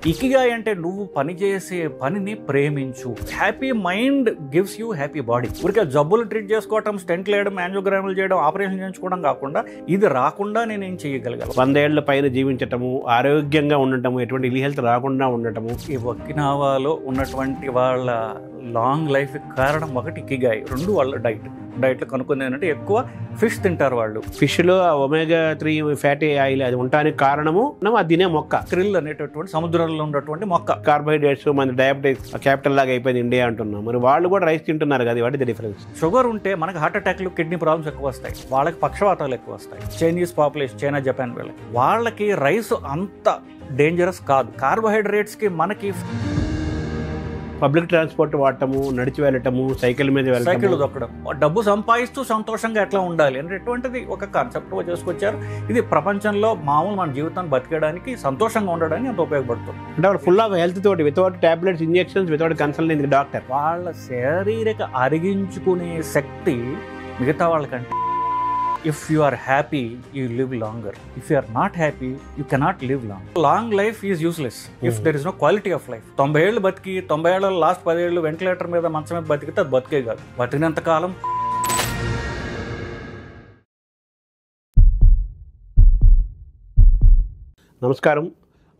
Ikigai అంటే నువ్వు పనిచేసే పనిని ప్రేమించు. Happy mind gives you happy body. ఊరికే జబ్బులు ట్రీట్ చేసుకోవటం, స్టెంట్ వేయడం, యాంజియోగ్రాములు చేయడం, ఆపరేషన్ చేయించుకోవడం కాకుండా ఇది రాకుండా నేనేం చేయగలిగాను. 100 ఏళ్ల పైన జీవించటము, ఆరోగ్యంగా ఉండటము, ఎటువంటి ఇల్ హెల్త్ రాకుండా ఉండటము. ఈ ఒకినావాలో ఉన్నటువంటి వాళ్ళ లాంగ్ లైఫ్ కారణం ఒకటి ఇకిగాయ్, రెండు వాళ్ళ డైట్లో కనుక్కుంది ఏంటంటే ఎక్కువ ఫిష్ తింటారు వాళ్ళు. ఫిష్లో omega-3 ఫ్యాటీ ఆయిల్ అది ఉండటానికి కారణము అది తినే మొక్క. క్రిల్ అనేటటువంటి సముద్రంలో ఉన్నటువంటి మొక్క. కార్బోహైడ్రేట్స్ మన డయాబెటిక్స్ క్యాపిటల్ లాగా అయిపోయింది ఇండియా అంటున్నాం. మరి వాళ్ళు కూడా రైస్ తింటున్నారు కదా, what is the difference? Sugar ఉంటే మనకు హార్ట్ అటాక్లు, కిడ్నీ ప్రాబ్లమ్స్ ఎక్కువ వస్తాయి, వాళ్ళకి పక్షవాతాలు ఎక్కువ వస్తాయి. చైనీస్ పాపులేషన్, చైనా, జపాన్ వాళ్ళకి రైస్ అంత డేంజరస్ కాదు. కార్బోహైడ్రేట్స్కి మనకి పబ్లిక్ ట్రాన్స్పోర్ట్ వాడటము, నడిచి వెళ్ళటము, సైకిల్ మీద సైకిల్ దొక్కడం, డబ్బు సంపాదిస్తూ సంతోషంగా ఎట్లా ఉండాలి అనేటువంటిది ఒక కాన్సెప్ట్గా చేసుకొచ్చారు. ఇది ప్రపంచంలో మామూలు మన జీవితాన్ని బతికేయడానికి, సంతోషంగా ఉండడానికి అంత ఉపయోగపడుతుంది. అంటే వాళ్ళు ఫుల్ ఆఫ్ హెల్త్ తోటి, without tablets, injections, without consulting doctor. వాళ్ళ శారీరక అరిగించుకునే శక్తి మిగతా వాళ్ళకంటే. If you are happy, you live longer. If you are not happy, you cannot live long. Long life is useless if there is no quality of life. 90 ఏళ్ళు బతికి 90 ఏళ్ళ last 10 ఏళ్ళు ventilator మీద మంచం మీద బతికితే అది బతికే కాదు. బతికినంత కాలం నమస్కారం.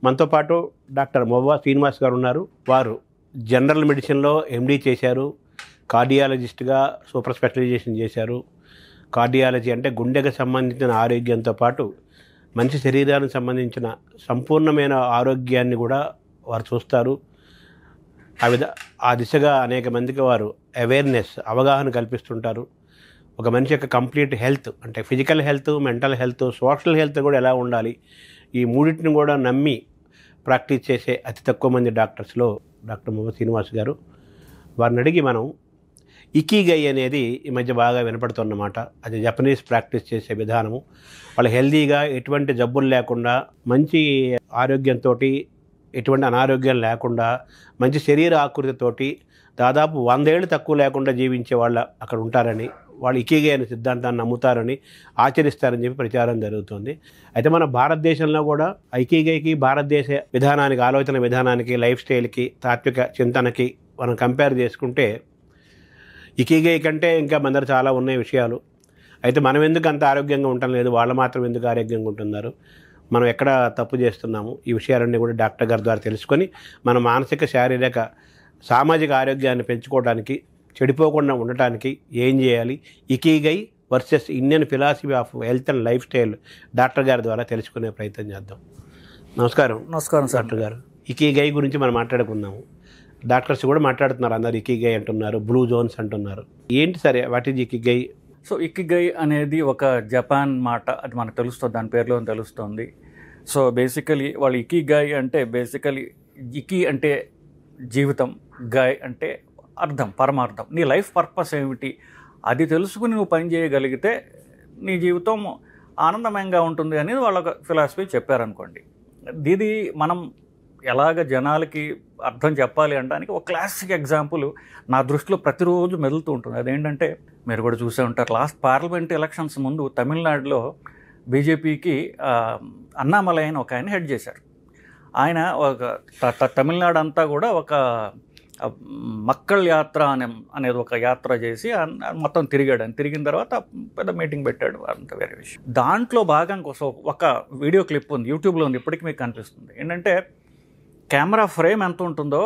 మనతో పాటు డాక్టర్ మొవ్వా శ్రీనివాస్ గారు ఉన్నారు. వారు జనరల్ మెడిసిన్లో ఎండీ చేశారు, కార్డియాలజిస్ట్గా సూపర్ స్పెషలైజేషన్ చేశారు. కార్డియాలజీ అంటే గుండెకు సంబంధించిన ఆరోగ్యంతో పాటు మనిషి శరీరానికి సంబంధించిన సంపూర్ణమైన ఆరోగ్యాన్ని కూడా వారు చూస్తారు. ఆ దిశగా అనేక మందికి వారు అవేర్నెస్, అవగాహన కల్పిస్తుంటారు. ఒక మనిషి యొక్క కంప్లీట్ హెల్త్ అంటే physical health, mental health, social health కూడా ఎలా ఉండాలి, ఈ మూడింటిని కూడా నమ్మి ప్రాక్టీస్ చేసే అతి తక్కువ మంది డాక్టర్స్లో డాక్టర్ మొవ్వా శ్రీనివాస్ గారు. వారిని అడిగి మనం ఇకిగాయ్ అనేది ఈ మధ్య బాగా వినపడుతున్నమాట. అది జపనీస్ ప్రాక్టీస్ చేసే విధానము. వాళ్ళు హెల్దీగా, ఎటువంటి జబ్బులు లేకుండా, మంచి ఆరోగ్యంతో, ఎటువంటి అనారోగ్యం లేకుండా, మంచి శరీర ఆకృతితోటి దాదాపు 100 ఏళ్ళు తక్కువ లేకుండా జీవించే వాళ్ళు అక్కడ ఉంటారని, వాళ్ళు ఇకిగాయ్ అనే సిద్ధాంతాన్ని నమ్ముతారని, ఆచరిస్తారని చెప్పి ప్రచారం జరుగుతుంది. అయితే మన భారతదేశంలో కూడా ఇకిగాయ్కి, భారతదేశ విధానానికి, ఆలోచన విధానానికి, లైఫ్ స్టైల్కి, తాత్విక చింతనకి మనం కంపేర్ చేసుకుంటే ఇకిగాయ్ కంటే ఇంకా మందరు చాలా ఉన్నాయి విషయాలు. అయితే మనం ఎందుకు అంత ఆరోగ్యంగా ఉండటం లేదు, వాళ్ళు మాత్రం ఎందుకు ఆరోగ్యంగా ఉంటున్నారు, మనం ఎక్కడ తప్పు చేస్తున్నాము, ఈ విషయాలన్నీ కూడా డాక్టర్ గారి ద్వారా తెలుసుకొని మన మానసిక, శారీరక, సామాజిక ఆరోగ్యాన్ని పెంచుకోవడానికి, చెడిపోకుండా ఉండటానికి ఏం చేయాలి, ikigai versus Indian philosophy of health and life style doctor గారి ద్వారా తెలుసుకునే ప్రయత్నం చేద్దాం. నమస్కారం. నమస్కారం డాక్టర్ గారు. ఇకిగాయ్ గురించి మనం మాట్లాడుకున్నాము. డాక్టర్స్ కూడా మాట్లాడుతున్నారు, అందరు ఇకిగాయ్ అంటున్నారు, బ్లూ జోన్స్ అంటున్నారు. ఏంటి సరే, what is ikigai? So ikigai అనేది ఒక జపాన్ మాట, అది మనకు తెలుస్తుంది, దాని పేరులో తెలుస్తుంది. సో బేసికలీ వాళ్ళు ఇకిగాయ్ అంటే బేసికలీ ఇకి అంటే జీవితం, గాయ్ అంటే అర్థం, పరమార్థం. నీ లైఫ్ పర్పస్ ఏమిటి అది తెలుసుకుని నువ్వు పని చేయగలిగితే నీ జీవితం ఆనందమయంగా ఉంటుంది అనేది వాళ్ళ ఫిలాసఫీ చెప్పారనుకోండి. ఇది మనం ఎలాగ జనాలకి అర్థం చెప్పాలి అనడానికి ఒక క్లాసిక్ ఎగ్జాంపుల్ నా దృష్టిలో ప్రతిరోజు మెదులుతూ ఉంటుంది. అదేంటంటే, మీరు కూడా చూసే ఉంటారు, లాస్ట్ పార్లమెంట్ ఎలక్షన్స్ ముందు తమిళనాడులో బీజేపీకి అన్నామలై అని ఒక ఆయన హెడ్ చేశారు. ఆయన ఒక తమిళనాడు అంతా కూడా ఒక మక్కళ్ యాత్ర అనేది ఒక యాత్ర చేసి మొత్తం తిరిగాడు. అని తిరిగిన తర్వాత పెద్ద మీటింగ్ పెట్టాడు, అంత వేరే విషయం. దాంట్లో భాగంగా ఒక వీడియో క్లిప్ ఉంది, యూట్యూబ్లో ఉంది, ఇప్పటికీ మీకు కనిపిస్తుంది. ఏంటంటే, కెమెరా ఫ్రేమ్ ఎంత ఉంటుందో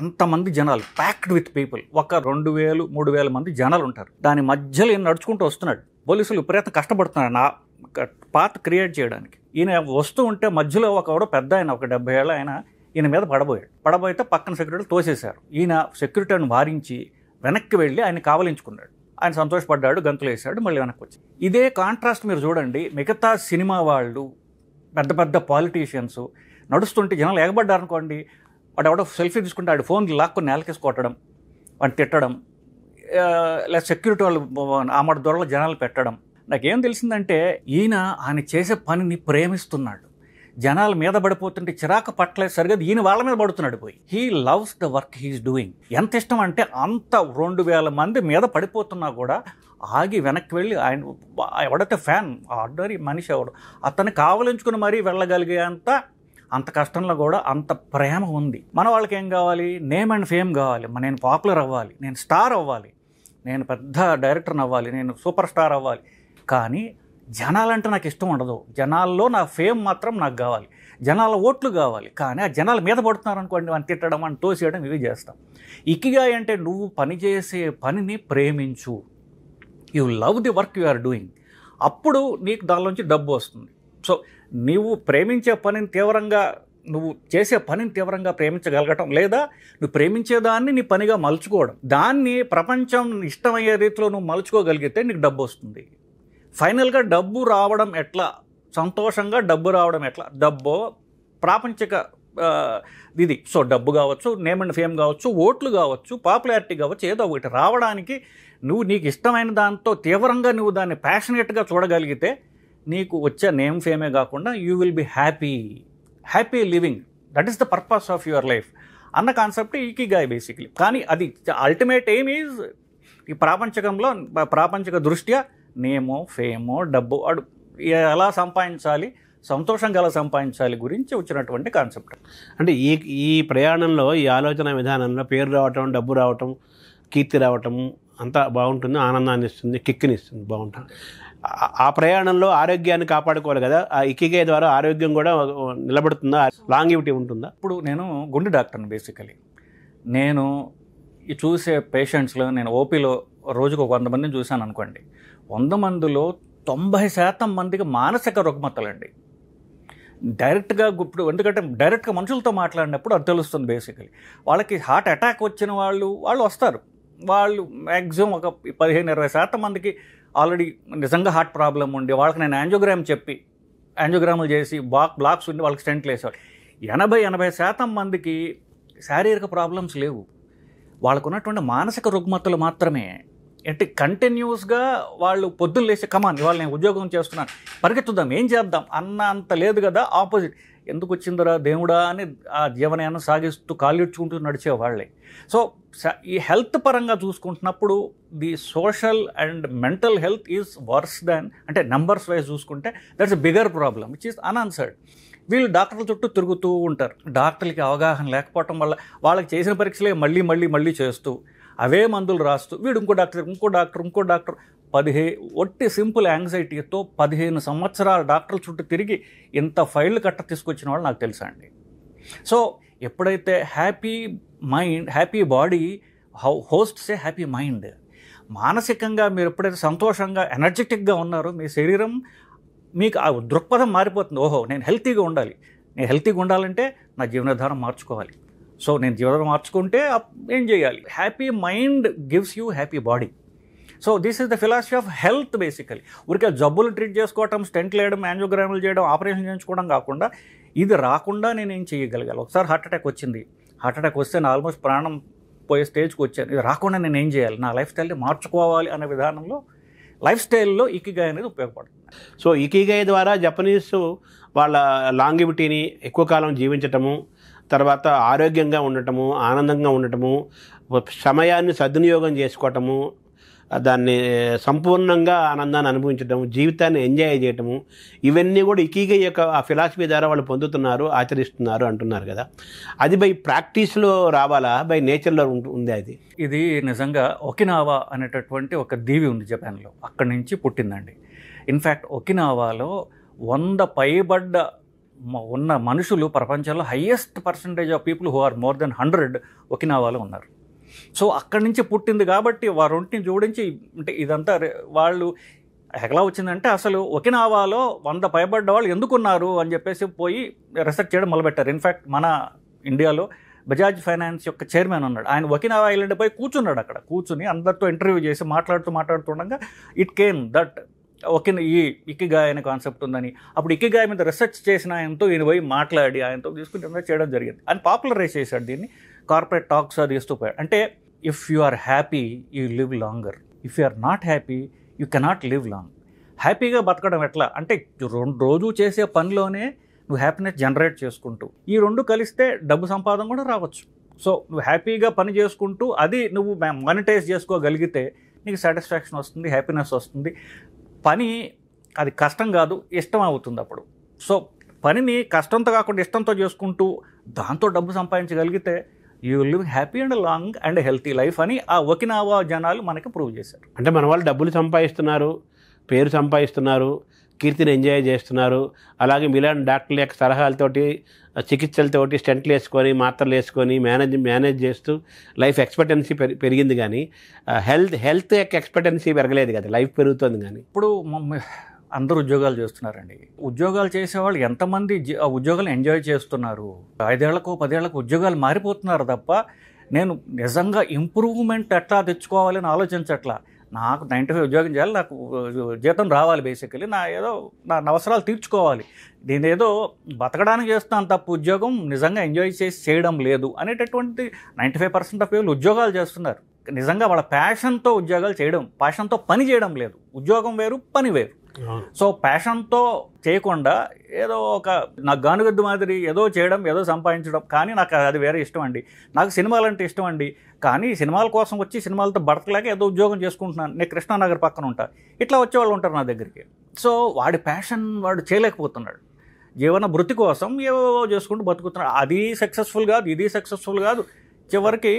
అంతమంది జనాలు, ప్యాక్డ్ విత్ పీపుల్, ఒక 2000-3000 మంది జనాలు ఉంటారు. దాని మధ్యలో ఈయన నడుచుకుంటూ వస్తున్నాడు. పోలీసులు విపరీతం కష్టపడుతున్నాడు నా పాత్ క్రియేట్ చేయడానికి. ఈయన వస్తూ ఉంటే మధ్యలో ఒకడు పెద్ద ఆయన, ఒక 70 ఏళ్ళ ఆయన ఈయన మీద పడబోయితే పక్కన సెక్యూరిటీలు తోసేశారు. ఈయన సెక్యూరిటీని వారించి వెనక్కి వెళ్ళి ఆయన కావలించుకున్నాడు. ఆయన సంతోషపడ్డాడు, గంతులు వేసాడు, మళ్ళీ వెనక్కి వచ్చి. ఇదే కాంట్రాస్ట్ మీరు చూడండి, మిగతా సినిమా వాళ్ళు, పెద్ద పెద్ద పాలిటీషియన్స్ నడుస్తుంటే జనాలు ఎగబడ్డారనుకోండి, వాడు ఎవడో సెల్ఫీ తీసుకుంటే వాడు ఫోన్ లాక్కుని నేలకేసి కొట్టడం, వాడిని తిట్టడం, లేదా సెక్యూరిటీ వాళ్ళు ఆమడ దొరలో జనాలు పెట్టడం. నాకేం తెలిసిందంటే, ఆయన చేసే పనిని ప్రేమిస్తున్నాడు. జనాల మీద పడిపోతుంటే చిరాకు పట్టలేదు సరిగ్గా, ఈయన వాళ్ళ మీద పడుతున్నాడు పోయి. He loves the work he's doing. ఎంత ఇష్టం అంటే, అంత 2000 మంది మీద పడిపోతున్నా కూడా ఆగి వెనక్కి వెళ్ళి, ఆయన ఎవడైతే ఫ్యాన్, ఆర్డినరీ మనిషి ఎవడు, అతన్ని కావలించుకుని మరీ వెళ్ళగలిగే అంత అంత కష్టంలో కూడా అంత ప్రేమ ఉంది. మన వాళ్ళకి ఏం కావాలి? నేమ్ అండ్ ఫేమ్ కావాలి. నేను పాపులర్ అవ్వాలి, నేను స్టార్ అవ్వాలి, నేను పెద్ద డైరెక్టర్ని అవ్వాలి, నేను సూపర్ స్టార్ అవ్వాలి. కానీ జనాలంటే నాకు ఇష్టం ఉండదు. జనాల్లో నా ఫేమ్ మాత్రం నాకు కావాలి, జనాల ఓట్లు కావాలి. కానీ ఆ జనాల మీద పడుతున్నారు అనుకోండి, అని తిట్టడం, అని తోసేయడం, ఇవి చేస్తాం. ఇకిగాయ్ అంటే నువ్వు పనిచేసే పనిని ప్రేమించు. You love the work you are doing. అప్పుడు నీకు దానిలోంచి డబ్బు వస్తుంది. సో నువ్వు ప్రేమించే పనిని తీవ్రంగా, నువ్వు చేసే పనిని తీవ్రంగా ప్రేమించగలగటం, లేదా నువ్వు ప్రేమించేదాన్ని నీ పనిగా మలుచుకోవడం, దాన్ని ప్రపంచం ఇష్టమయ్యే రీతిలో నువ్వు మలుచుకోగలిగితే నీకు డబ్బు వస్తుంది. ఫైనల్గా డబ్బు రావడం ఎట్లా? సంతోషంగా డబ్బు రావడం ఎట్లా? డబ్బు ప్రాపంచిక ఇది. సో డబ్బు కావచ్చు, నేమ్ అండ్ ఫేమ్ కావచ్చు, ఓట్లు కావచ్చు, పాపులారిటీ కావచ్చు, ఏదో ఒకటి రావడానికి నువ్వు నీకు ఇష్టమైన దాంతో తీవ్రంగా నువ్వు దాన్ని ప్యాషనేట్గా చూడగలిగితే నీకు వచ్చే నేమ్ ఫేమే కాకుండా you will be happy living. That is the purpose of your life అన్న కాన్సెప్ట్ ఇకిగాయ్ బేసిక్లీ. కానీ అది అల్టిమేట్ ఎయిమ్ ఈజ్ ఈ ప్రాపంచిక దృష్ట్యా నేమో ఫేమో డబ్బు ఎలా సంపాదించాలి, సంతోషంగా ఎలా సంపాదించాలి గురించి వచ్చినటువంటి కాన్సెప్ట్. అంటే ఈ ప్రయాణంలో, ఈ ఆలోచన విధానంలో పేరు రావటం, డబ్బు రావటం, కీర్తి రావటం అంతా బాగుంటుంది, ఆనందాన్ని ఇస్తుంది, కిక్ని ఇస్తుంది, బాగుంటుంది. ఆ ప్రయాణంలో ఆరోగ్యాన్ని కాపాడుకోవాలి కదా. ఆ ఇకిగాయ్ ద్వారా ఆరోగ్యం కూడా నిలబడుతుందా, లాంగివిటీ ఉంటుందా? ఇప్పుడు నేను గుండె డాక్టర్ని. బేసికలీ నేను చూసే పేషెంట్స్లో, నేను ఓపీలో రోజుకు 100 మందిని చూశాను అనుకోండి. 100 మందిలో 90% మందికి మానసిక రుగ్మతలండి. డైరెక్ట్గా ఇప్పుడు ఎందుకంటే డైరెక్ట్గా మనుషులతో మాట్లాడినప్పుడు అది తెలుస్తుంది. బేసికలీ వాళ్ళకి హార్ట్ అటాక్ వచ్చిన వాళ్ళు వస్తారు. వాళ్ళు మ్యాక్సిమం ఒక 15-20% మందికి ఆల్రెడీ నిజంగా హార్ట్ ప్రాబ్లం ఉండి వాళ్ళకి నేను యాంజియోగ్రాములు చేసి బ్లాక్స్ ఉండి వాళ్ళకి స్టెంట్లు వేసేవాళ్ళు. 80% మందికి శారీరక ప్రాబ్లమ్స్ లేవు, వాళ్ళకు ఉన్నటువంటి మానసిక రుగ్మతలు మాత్రమే. అంటే కంటిన్యూస్గా వాళ్ళు పొద్దున్న లేచి కమాన్ ఇవాళ నేను ఉద్యోగం చేస్తున్నాను, పరిగెత్తుదాం, ఏం చేద్దాం అన్న అంత లేదు కదా. ఆపోజిట్, ఎందుకు వచ్చిందిరా దేవుడా అని ఆ జీవనాన్ని సాగిస్తూ కాళ్ళిడ్చుకుంటూ నడిచేవాళ్ళే. సో ఈ హెల్త్ పరంగా చూసుకుంటున్నప్పుడు the social and mental health is worse than, అంటే నెంబర్స్ వైజ్ చూసుకుంటే that's a bigger problem which is unanswered. వీళ్ళు డాక్టర్ల చుట్టూ తిరుగుతూ ఉంటారు. డాక్టర్లకి అవగాహన లేకపోవటం వల్ల వాళ్ళకి చేసిన పరీక్షలే మళ్ళీ చేస్తూ అవే మందులు రాస్తూ వీడు ఇంకో డాక్టర్ ఒట్టి సింపుల్ యాంగ్జైటీతో 15 సంవత్సరాల డాక్టర్ల చుట్టూ తిరిగి ఇంత ఫైళ్ళు తీసుకొచ్చిన వాళ్ళు నాకు తెలుసా అండి. సో ఎప్పుడైతే హ్యాపీ బాడీ హోస్ట్స్ ఏ హ్యాపీ మైండ్. మానసికంగా మీరు ఎప్పుడైతే సంతోషంగా ఎనర్జెటిక్గా ఉన్నారో మీ శరీరం మీకు ఆ దృక్పథం మారిపోతుంది. ఓహో, నేను హెల్తీగా ఉండాలంటే నా జీవనాధారం మార్చుకోవాలి. సో నేను జీవనం మార్చుకుంటే ఏం చేయాలి? Happy mind gives you happy body. So this is the philosophy of health. Basically ఊరికే జబ్బులు ట్రీట్ చేసుకోవటం, స్టెంట్లు వేయడం, యాంజియోగ్రాములు చేయడం, ఆపరేషన్ చేయించుకోవడం కాకుండా ఇది రాకుండా నేనేం చేయగలగాలి? ఒకసారి హార్ట్ అటాక్ వస్తే నేను ఆల్మోస్ట్ ప్రాణం పోయే స్టేజ్కి వచ్చాను. ఇది రాకుండా నేను ఏం చేయాలి? నా లైఫ్ స్టైల్ని మార్చుకోవాలి అనే విధానంలో లైఫ్ స్టైల్లో ఇకిగాయ్ అనేది ఉపయోగపడుతుంది. సో ఇకిగాయ్ ద్వారా జపనీస్ వాళ్ళ లాంగివిటీని ఎక్కువ కాలం జీవించటము, తర్వాత ఆరోగ్యంగా ఉండటము, ఆనందంగా ఉండటము, సమయాన్ని సద్వినియోగం చేసుకోవటము, దాన్ని సంపూర్ణంగా ఆనందాన్ని అనుభవించటము, జీవితాన్ని ఎంజాయ్ చేయటము, ఇవన్నీ కూడా ఇకిగాయ్ యొక్క ఆ ఫిలాసఫీ ద్వారా వాళ్ళు పొందుతున్నారు, ఆచరిస్తున్నారు అంటున్నారు కదా. అది బై ప్రాక్టీస్లో రావాలా, బై నేచర్లో ఉంది? ఇది నిజంగా ఒకినావా అనేటటువంటి ఒక దీవి ఉంది జపాన్లో, అక్కడి నుంచి పుట్టిందండి. ఇన్ఫ్యాక్ట్ ఒకినావాలో 100 పైబడ్డ ఉన్న మనుషులు ప్రపంచంలో highest percentage of people who are more than 100 ఒకినావాలో ఉన్నారు. సో అక్కడి నుంచి పుట్టింది కాబట్టి వారింటిని జోడించి, అంటే ఇదంతా వాళ్ళు ఎలా వచ్చిందంటే అసలు ఒకినావాలో 100 పైబడ్డ వాళ్ళు ఎందుకున్నారు అని చెప్పేసి పోయి రీసెర్చ్ చేయడం మొదలుపెట్టారు. ఇన్ఫ్యాక్ట్ మన ఇండియాలో బజాజ్ ఫైనాన్స్ యొక్క చైర్మన్ ఉన్నాడు, ఆయన ఒకినావా ఐలాండ్ పోయి కూర్చున్నాడు. అక్కడ కూర్చుని అందరితో ఇంటర్వ్యూ చేసి మాట్లాడుతుండగా ఇట్ కేమ్ దట్ ఈ ఇకిగాయ్ అనే కాన్సెప్ట్ ఉందని. అప్పుడు ఇకిగాయ్ మీద రీసెర్చ్ చేసిన ఆయనతో ఈయన పోయి మాట్లాడి ఆయనతో తీసుకుని చేయడం జరిగింది. ఆయన పాపులరైజ్ చేశాడు దీన్ని, కార్పొరేట్ టాక్స్ అది ఇస్తూ పోయాడు. అంటే if you are happy you live longer, if you are not happy you cannot live long. హ్యాపీగా బతకడం ఎట్లా అంటే రోజు చేసే పనిలోనే నువ్వు హ్యాపీనెస్ జనరేట్ చేసుకుంటూ, ఈ రెండు కలిస్తే డబ్బు సంపాదన కూడా రావచ్చు. సో నువ్వు హ్యాపీగా పని చేసుకుంటూ అది నువ్వు మానిటైజ్ చేసుకోగలిగితే నీకు సాటిస్ఫాక్షన్ వస్తుంది, హ్యాపీనెస్ వస్తుంది. పని అది కష్టం కాదు, ఇష్టం అవుతుంది అప్పుడు. సో పనిని కష్టంతో కాకుండా ఇష్టంతో చేసుకుంటూ దాంతో డబ్బు సంపాదించగలిగితే you will live happy and long and healthy life అని ఆ ఒకినావా జనాలు మనకి ప్రూవ్ చేశారు. అంటే మన వాళ్ళు డబ్బులు సంపాదిస్తున్నారు, పేరు సంపాదిస్తున్నారు, కీర్తిని ఎంజాయ్ చేస్తున్నారు. అలాగే మీలాంటి డాక్టర్ల యొక్క సలహాలతోటి, చికిత్సలతోటి స్టెంట్లు వేసుకొని, మాత్రలు వేసుకొని మేనేజ్ చేస్తూ లైఫ్ ఎక్స్పెక్టెన్సీ పెరిగింది. కానీ హెల్త్ యొక్క ఎక్స్పెక్టెన్సీ పెరగలేదు కదా, లైఫ్ పెరుగుతుంది. కానీ ఇప్పుడు అందరూ ఉద్యోగాలు చేస్తున్నారండి. ఉద్యోగాలు చేసేవాళ్ళు ఎంతమంది ఆ ఉద్యోగాలు ఎంజాయ్ చేస్తున్నారు? 5 ఏళ్లకు 10 ఏళ్లకు ఉద్యోగాలు మారిపోతున్నారు తప్ప నేను నిజంగా ఇంప్రూవ్మెంట్ ఎట్లా తెచ్చుకోవాలని ఆలోచించట్లా. నాకు 95 ఉద్యోగం చేయాలి, నాకు జీతం రావాలి, బేసికలీ నా అవసరాలు తీర్చుకోవాలి, నేను ఏదో బతకడానికి చేస్తాను తప్ప ఉద్యోగం నిజంగా ఎంజాయ్ చేసి చేయడం లేదు అనేటటువంటి 95% ఆఫ్ పీపుల్ ఉద్యోగాలు చేస్తున్నారు. నిజంగా వాళ్ళ ప్యాషన్తో ఉద్యోగాలు చేయడం, ప్యాషన్తో పని చేయడం లేదు. ఉద్యోగం వేరు, పని వేరు. సో ప్యాషన్తో చేయకుండా ఏదో ఒక నాకు గానుగద్దు మాదిరి ఏదో చేయడం, ఏదో సంపాదించడం, కానీ నాకు అది వేరే ఇష్టం అండి. నాకు సినిమాలు అంటే ఇష్టం అండి, కానీ సినిమాల కోసం వచ్చి సినిమాలతో బతకలేక ఏదో ఉద్యోగం చేసుకుంటున్నాను, నేను కృష్ణానగర్ పక్కన ఉంటా, ఇట్లా వచ్చేవాళ్ళు ఉంటారు నా దగ్గరికి. సో వాడి ప్యాషన్ వాడు చేయలేకపోతున్నాడు. జీవన భృతి కోసం ఏవో చేసుకుంటూ బతుకుతున్నాడు. అది సక్సెస్ఫుల్ కాదు, ఇది సక్సెస్ఫుల్ కాదు. చివరికి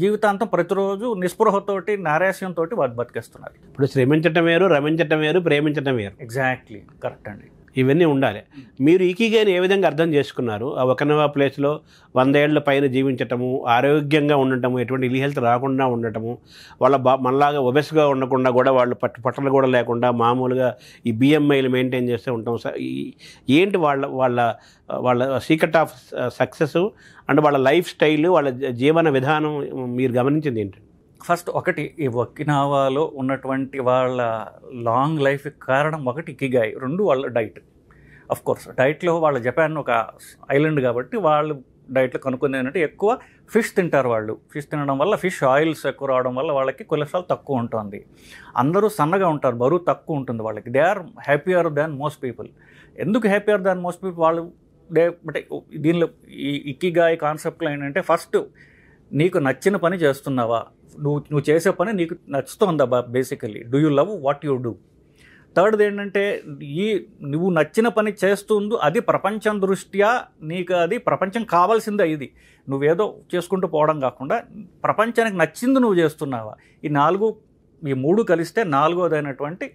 జీవితాంతం ప్రతిరోజు నిస్పృహతోటి, నైరాశ్యంతో బతికేస్తున్నారు. ఇప్పుడు శ్రమించటం వేరు, రమించటం వేరు, ప్రేమించటం వేరు. ఎగ్జాక్ట్లీ, కరెక్ట్ అండి. ఇవన్నీ ఉండాలి. మీరు ఇకిగైని ఏ విధంగా అర్థం చేసుకున్నారు? ఆ ఒకనవా ప్లేస్లో 100 ఏళ్ల పైన జీవించటము, ఆరోగ్యంగా ఉండటము, ఎటువంటి ఇల్ హెల్త్ రాకుండా ఉండటము, వాళ్ళ మనలాగా ఒబెస్గా ఉండకుండా కూడా, వాళ్ళు పట్టలు కూడా లేకుండా మామూలుగా ఈ బిఎంఐలు మెయింటైన్ చేస్తూ ఉంటాం. ఏంటి వాళ్ళ సీక్రెట్ ఆఫ్ సక్సెస్ అండ్ వాళ్ళ లైఫ్ స్టైల్, వాళ్ళ జీవన విధానం మీరు గమనించింది ఏంటి? ఫస్ట్ ఒకటి, ఈ ఒకినావాలో ఉన్నటువంటి వాళ్ళ లాంగ్ లైఫ్ కారణం ఒకటి ఇకిగాయ్, 2 వాళ్ళ డైట్. అఫ్ కోర్స్ డైట్లో వాళ్ళ జపాన్ ఒక ఐలాండ్ కాబట్టి వాళ్ళు డైట్లో కనుక్కుంది ఏంటంటే ఎక్కువ ఫిష్ తింటారు వాళ్ళు. ఫిష్ తినడం వల్ల ఫిష్ ఆయిల్స్ ఎక్కువ రావడం వల్ల వాళ్ళకి కొలెస్ట్రాల్ తక్కువ ఉంటుంది. అందరూ సన్నగా ఉంటారు, బరువు తక్కువ ఉంటుంది వాళ్ళకి. They are happier than most people. ఎందుకు హ్యాపీయర్ దాన్ మోస్ట్ పీపుల్? వాళ్ళు అంటే దీనిలో ఈ ఇకిగాయ్ కాన్సెప్ట్లో ఏంటంటే, ఫస్ట్ నీకు నచ్చిన పని చేస్తున్నావా, నువ్వు చేసే పని నీకు నచ్చుతుందా basically, do you love what you do. థర్డ్ది ఏంటంటే, నువ్వు నచ్చిన పని చేస్తుందో అది ప్రపంచం దృష్ట్యా నీకు అది ప్రపంచం కావాల్సిందే. ఇది నువ్వేదో చేసుకుంటూ పోవడం కాకుండా ప్రపంచానికి నచ్చింది నువ్వు చేస్తున్నావా. ఈ మూడు కలిస్తే 4వది అయినటువంటి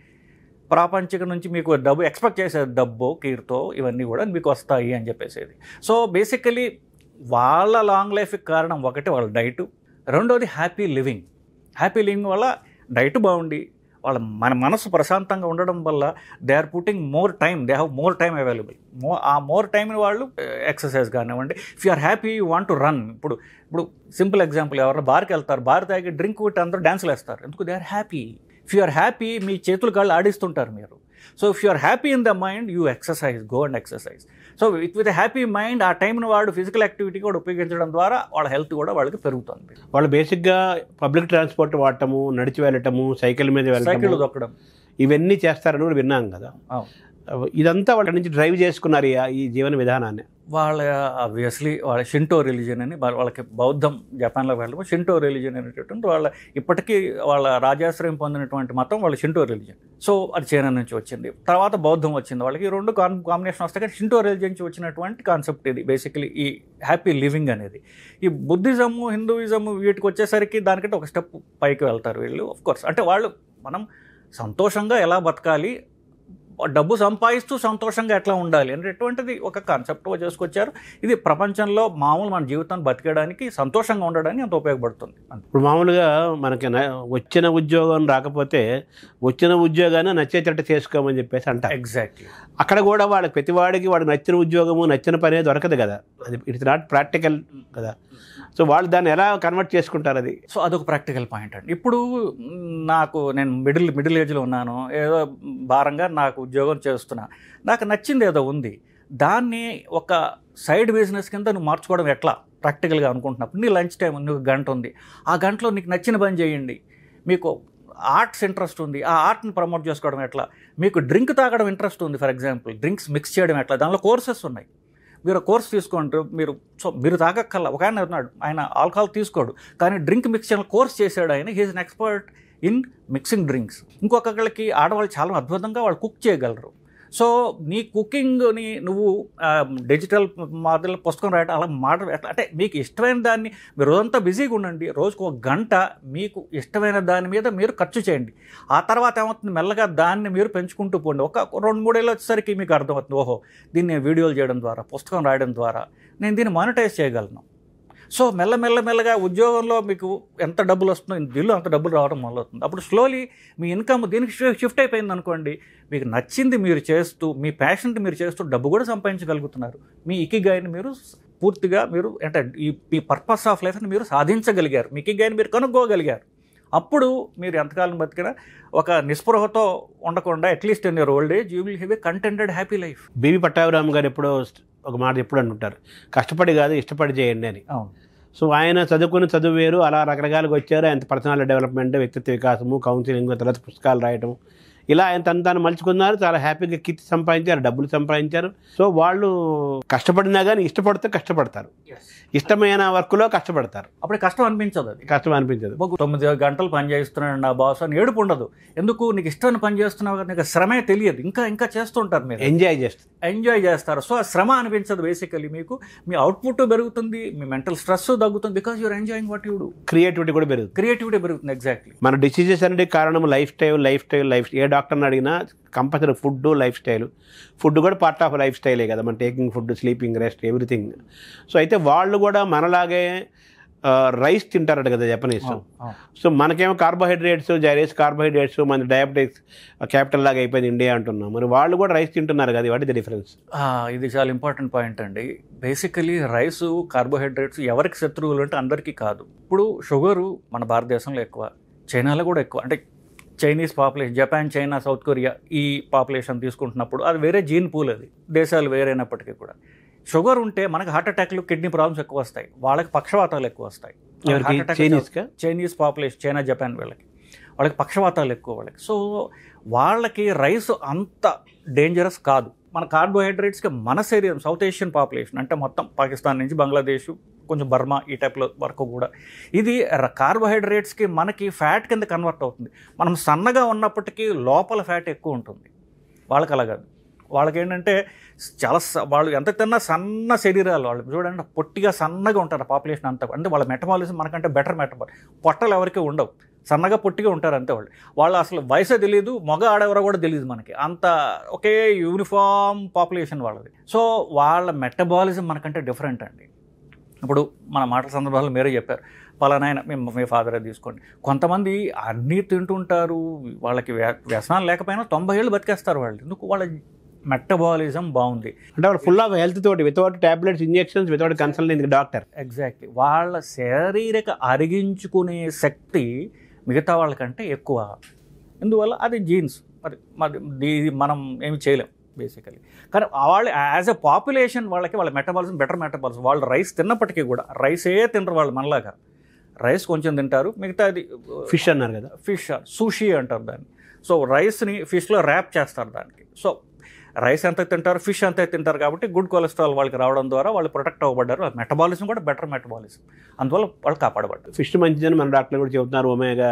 ప్రాపంచిక నుంచి మీకు డబ్బు ఎక్స్పెక్ట్ చేసేది, డబ్బు కీర్తో ఇవన్నీ కూడా మీకు వస్తాయి అని చెప్పేసేది. సో బేసికలీ వాళ్ళ లాంగ్ లైఫ్కి కారణం ఒకటి వాళ్ళ డైటు, 2వది హ్యాపీ లివింగ్. హ్యాపీ లివింగ్ వల్ల డైట్ బాగుండి మన మనసు ప్రశాంతంగా ఉండడం వల్ల they are putting more time, they have more time available. ఆ మోర్ టైంని వాళ్ళు ఎక్సర్సైజ్ కానివ్వండి, if you are happy you want to run. ఇప్పుడు సింపుల్ ఎగ్జాంపుల్, ఎవరైనా బార్కి వెళ్తారు, బార్ తాగి డ్రింక్ విట్టి అందరూ డ్యాన్స్లు వేస్తారు, ఎందుకు? They are happy. If you are happy మీ చేతులు కాళ్ళు ఆడిస్తుంటారు మీరు. So if you are happy in the mind you exercise, go and exercise. So with a happy mind ఆ టైంను వాడు ఫిజికల్ యాక్టివిటీ కూడా ఉపయోగించడం ద్వారా వాళ్ళ హెల్త్ కూడా వాళ్ళకి పెరుగుతుంది. వాళ్ళు బేసిక్గా పబ్లిక్ ట్రాన్స్పోర్ట్ వాడటము, నడిచి వెళ్ళటము, సైకిల్ మీద సైకిల్ దొక్కడం, ఇవన్నీ చేస్తారని కూడా విన్నాం కదా. ఇదంతా వాళ్ళ నుంచి డ్రైవ్ చేసుకున్నారు ఈ జీవన విధానాన్ని. వాళ్ళ ఆబ్వియస్లీ వాళ్ళ షింటో రిలీజియన్ అని, వాళ్ళకి బౌద్ధం జపాన్లో వెళ్ళడం షింటో రిలీజియన్ అనేటటువంటి వాళ్ళ ఇప్పటికీ వాళ్ళ రాజాశ్రయం పొందినటువంటి మతం వాళ్ళ షింటో రిలీజియన్. సో అది చైనా నుంచి వచ్చింది, తర్వాత బౌద్ధం వచ్చింది. వాళ్ళకి 2 కాంబినేషన్ వస్తాయి. కానీ షింటో రిలీజియన్ నుంచి వచ్చినటువంటి కాన్సెప్ట్ ఇది బేసికలీ, ఈ హ్యాపీ లివింగ్ అనేది. ఈ బుద్ధిజము, హిందూయిజము వీటికి వచ్చేసరికి దానికంటే ఒక స్టెప్ పైకి వెళ్తారు వీళ్ళు. ఆఫ్ కోర్స్ అంటే వాళ్ళు మనం సంతోషంగా ఎలా బతకాలి, డబ్బు సంపాదిస్తూ సంతోషంగా ఎట్లా ఉండాలి అనేటువంటిది ఒక కాన్సెప్ట్గా చేసుకొచ్చారు. ఇది ప్రపంచంలో మామూలు మన జీవితాన్ని బతికేయడానికి, సంతోషంగా ఉండడానికి అంత ఉపయోగపడుతుంది. ఇప్పుడు మామూలుగా మనకి వచ్చిన ఉద్యోగం రాకపోతే వచ్చిన ఉద్యోగాన్ని నచ్చేటట్టు చేసుకోమని చెప్పేసి అంటారు. ఎగ్జాక్ట్లీ. అక్కడ కూడా వాళ్ళకి ప్రతివాడికి వాడికి నచ్చిన ఉద్యోగము, నచ్చిన పనే దొరకదు కదా. అది ఇట్స్ నాట్ ప్రాక్టికల్ కదా. సో వాళ్ళు దాన్ని ఎలా కన్వర్ట్ చేసుకుంటారు అది? సో అదొక ప్రాక్టికల్ పాయింట్ అండి. ఇప్పుడు నేను మిడిల్ ఏజ్లో ఉన్నాను, ఏదో భారంగా నాకు ఉద్యోగం చేస్తున్నా, నాకు నచ్చింది ఏదో ఉంది, దాన్ని ఒక సైడ్ బిజినెస్ కింద నువ్వు మార్చుకోవడం ఎట్లా ప్రాక్టికల్గా అనుకుంటున్నప్పుడు, నీ లంచ్ టైం నువ్వు గంట ఉంది, ఆ గంటలో నీకు నచ్చిన పని చేయండి. మీకు ఆర్ట్స్ ఇంట్రెస్ట్ ఉంది, ఆ ఆర్ట్ని ప్రమోట్ చేసుకోవడం ఎట్లా? మీకు డ్రింక్ తాగడం ఇంట్రెస్ట్ ఉంది, ఫర్ ఎగ్జాంపుల్ డ్రింక్స్ మిక్స్ చేయడం ఎట్లా? దానిలో కోర్సెస్ ఉన్నాయి, మీరు కోర్స్ తీసుకోండి. మీరు తాగక్కల్లా. ఒక ఆయన ఉన్నాడు, ఆయన ఆల్కహాల్ తీసుకోడు, కానీ డ్రింక్ మిక్స్చర్ కోర్స్ చేశాడు ఆయన. He is an expert in mixing drinks. ఇంకొకళ్ళకి ఆడవాళ్ళు చాలా అద్భుతంగా వాళ్ళు కుక్ చేయగలరు. సో నీ కుకింగ్ని నువ్వు డిజిటల్ మాదిరిలో పుస్తకం రాయటం అలా అంటే మీకు ఇష్టమైన దాన్ని మీరు రోజంతా బిజీగా ఉండండి, రోజుకు 1 గంట మీకు ఇష్టమైన దాని మీద మీరు ఖర్చు చేయండి. ఆ తర్వాత ఏమవుతుంది, మెల్లగా దాన్ని మీరు పెంచుకుంటూ పోండి. ఒక 2-3 ఏళ్ళు వచ్చేసరికి మీకు అర్థమవుతుంది, ఓహో దీన్ని నేను వీడియోలు చేయడం ద్వారా, పుస్తకం రాయడం ద్వారా నేను దీన్ని మానిటైజ్ చేయగలను. సో మెల్లగా ఉద్యోగంలో మీకు ఎంత డబ్బులు వస్తుందో దీనిలో అంత డబ్బులు రావడం మొదలవుతుంది. అప్పుడు స్లోలీ మీ ఇన్కమ్ దీనికి షిఫ్ట్ అయిపోయింది అనుకోండి. మీకు నచ్చింది మీరు చేస్తూ, మీ ప్యాషన్ మీరు చేస్తూ డబ్బు కూడా సంపాదించగలుగుతున్నారు. మీ ఇకిగాయిని మీరు పూర్తిగా మీరు అంటే ఈ పర్పస్ ఆఫ్ లైఫ్ని మీరు సాధించగలిగారు, మీ ఇకిగాయిని మీరు కనుక్కోగలిగారు. అప్పుడు మీరు ఎంతకాలం బతికినా ఒక నిస్పృహతో ఉండకుండా at least in your old age you will have a contented happy life. BV Pattabhiram గారు ఎప్పుడో ఒక మాట ఎప్పుడు అంటుంటారు, కష్టపడి కాదు ఇష్టపడి చేయండి అని. అవును. సో ఆయన చదువుకుని చదువు వేరు, అలా రకరకాలుగా వచ్చారు. ఆయన పర్సనాలిటీ డెవలప్మెంట్, వ్యక్తిత్వ వికాసము, కౌన్సిలింగ్, తర్వాత పుస్తకాలు రాయటం, ఇలా ఆయన తను మలుచుకున్నారు. చాలా హ్యాపీగా కీర్తి సంపాదించారు, డబ్బులు సంపాదించారు. సో వాళ్ళు కష్టపడినా కానీ ఇష్టపడితే కష్టపడతారు, ఇష్టమైన వర్క్లో కష్టపడతారు. అప్పుడు కష్టం అనిపించదు, అది కష్టం అనిపించదు. 9 గంటలు పని చేస్తున్నాడు నా బాస్ అని ఏడుపు ఉండదు. ఎందుకు, నీకు ఇష్టమైన పని చేస్తున్నావు కదా, నీకు శ్రమే తెలియదు, ఇంకా చేస్తుంటారు, మీరు ఎంజాయ్ చేస్తారు. సో ఆ శ్రమ అనిపించదు. బేసికలీ మీకు మీ అవుట్పుట్ పెరుగుతుంది, మీ మెంటల్ స్ట్రెస్ తగ్గుతుంది, because you're enjoying what you do. Creativity కూడా పెరుగుతుంది. ఎగ్జాక్ట్లీ. మన డిసీజెస్ అనేది కారణం లైఫ్ స్టైల్. ఏ డాక్టర్ని అడిగినా compulsory food, life style. Food కూడా పార్ట్ ఆఫ్ లైఫ్ స్టైలే కదా, మన taking food, sleeping, rest, everything. So అయితే వాళ్ళు కూడా మనలాగే రైస్ తింటారట కదా జపనీస్. సో మనకేమో కార్బోహైడ్రేట్స్, కార్బోహైడ్రేట్స్, మన డయాబెటిక్స్ క్యాపిటల్ లాగా అయిపోయింది ఇండియా అంటున్నాం. మరి వాళ్ళు కూడా రైస్ తింటున్నారు కదా, వాట్ ఇస్ ద డిఫరెన్స్? ఇది చాలా ఇంపార్టెంట్ పాయింట్ అండి. బేసికలీ రైసు, కార్బోహైడ్రేట్స్ ఎవరికి శత్రువులు అంటే అందరికీ కాదు. ఇప్పుడు షుగరు మన భారతదేశంలో ఎక్కువ, చైనాలో కూడా ఎక్కువ. అంటే Chinese population, Japan, China, south Korea ఈ పాపులేషన్ తీసుకుంటున్నప్పుడు అది వేరే జీన్ పూల్, అది దేశాలు వేరైనప్పటికీ కూడా షుగర్ ఉంటే మనకు హార్ట్ అటాక్లు, కిడ్నీ ప్రాబ్లమ్స్ ఎక్కువ వస్తాయి, వాళ్ళకి పక్షవాతాలు ఎక్కువ వస్తాయి. చైనీస్ పాపులేషన్, చైనా, జపాన్ వాళ్ళకి పక్షవాతాలు ఎక్కువ వాళ్ళకి. సో వాళ్ళకి రైస్ అంత డేంజరస్ కాదు. మన కార్బోహైడ్రేట్స్కి మన శరీరం, సౌత్ ఏషియన్ పాపులేషన్ అంటే మొత్తం పాకిస్తాన్ నుంచి బంగ్లాదేశ్, కొంచెం బర్మా ఈ టైప్లో వరకు కూడా ఇది కార్బోహైడ్రేట్స్కి మనకి ఫ్యాట్ కింద కన్వర్ట్ అవుతుంది. మనం సన్నగా ఉన్నప్పటికీ లోపల ఫ్యాట్ ఎక్కువ ఉంటుంది. వాళ్ళకి అలా కాదు. వాళ్ళకి ఏంటంటే వాళ్ళు ఎంత తిన్నా సన్న శరీరాలు, వాళ్ళు చూడండి పొట్టిగా సన్నగా ఉంటారు పాపులేషన్ అంతా. అంటే వాళ్ళ మెటబాలిజం మనకంటే బెటర్ మెటబాలిజం. పొట్టలు ఎవరికి ఉండవు, సన్నగా పొట్టిగా ఉంటారు అంతే. వాళ్ళు అసలు వయసే తెలియదు, మగ ఆడెవరో కూడా తెలియదు మనకి. అంత ఒకే యూనిఫామ్ పాపులేషన్ వాళ్ళది. సో వాళ్ళ మెటబాలిజం మనకంటే డిఫరెంట్ అండి. ఇప్పుడు మన మాటల సందర్భాల్లో మీరే చెప్పారు, పలానాయన మీ ఫాదరే తీసుకోండి. కొంతమంది అన్నీ తింటుంటారు, వాళ్ళకి వ్యసనాలు లేకపోయినా 90 ఏళ్ళు బతికేస్తారు వాళ్ళు. ఎందుకు, వాళ్ళ మెటబాలిజం బాగుంది. అంటే వాళ్ళు ఫుల్ ఆఫ్ హెల్త్ తోటి, without tablets, injections, without consulting doctor. Exactly. వాళ్ళ శారీరక అరిగించుకునే శక్తి మిగతా వాళ్ళకంటే ఎక్కువ. ఎందువల్ల అది జీన్స్, అది మనం ఏమి చేయలేం బేసికలీ. కానీ వాళ్ళు యాజ్ ఎ పాపులేషన్ వాళ్ళ మెటబాలిజం బెటర్ మెటబాలిజం. వాళ్ళు రైస్ తిన్నప్పటికీ కూడా రైసే తినరు వాళ్ళు మనలాగా. రైస్ కొంచెం తింటారు, మిగతా అది ఫిష్ అన్నారు కదా, ఫిష్ సూషీ అంటారు దాన్ని. సో రైస్ని ఫిష్లో ర్యాప్ చేస్తారు దానికి. సో రైస్ ఎంత తింటారు, ఫిష్ అంతే తింటారు కాబట్టి గుడ్ కొలెస్ట్రాల్ వాళ్ళకి రావడం ద్వారా వాళ్ళు ప్రొటెక్ట్ అవ్వబడ్డారు. మెటబాలిజం కూడా బెటర్ మెటబాలిజం, అందువల్ల వాళ్ళు కాపాడబడ్డారు. ఫిష్ మంచిదని మన డాక్టర్లు కూడా చెబుతున్నారు. ఒమేగా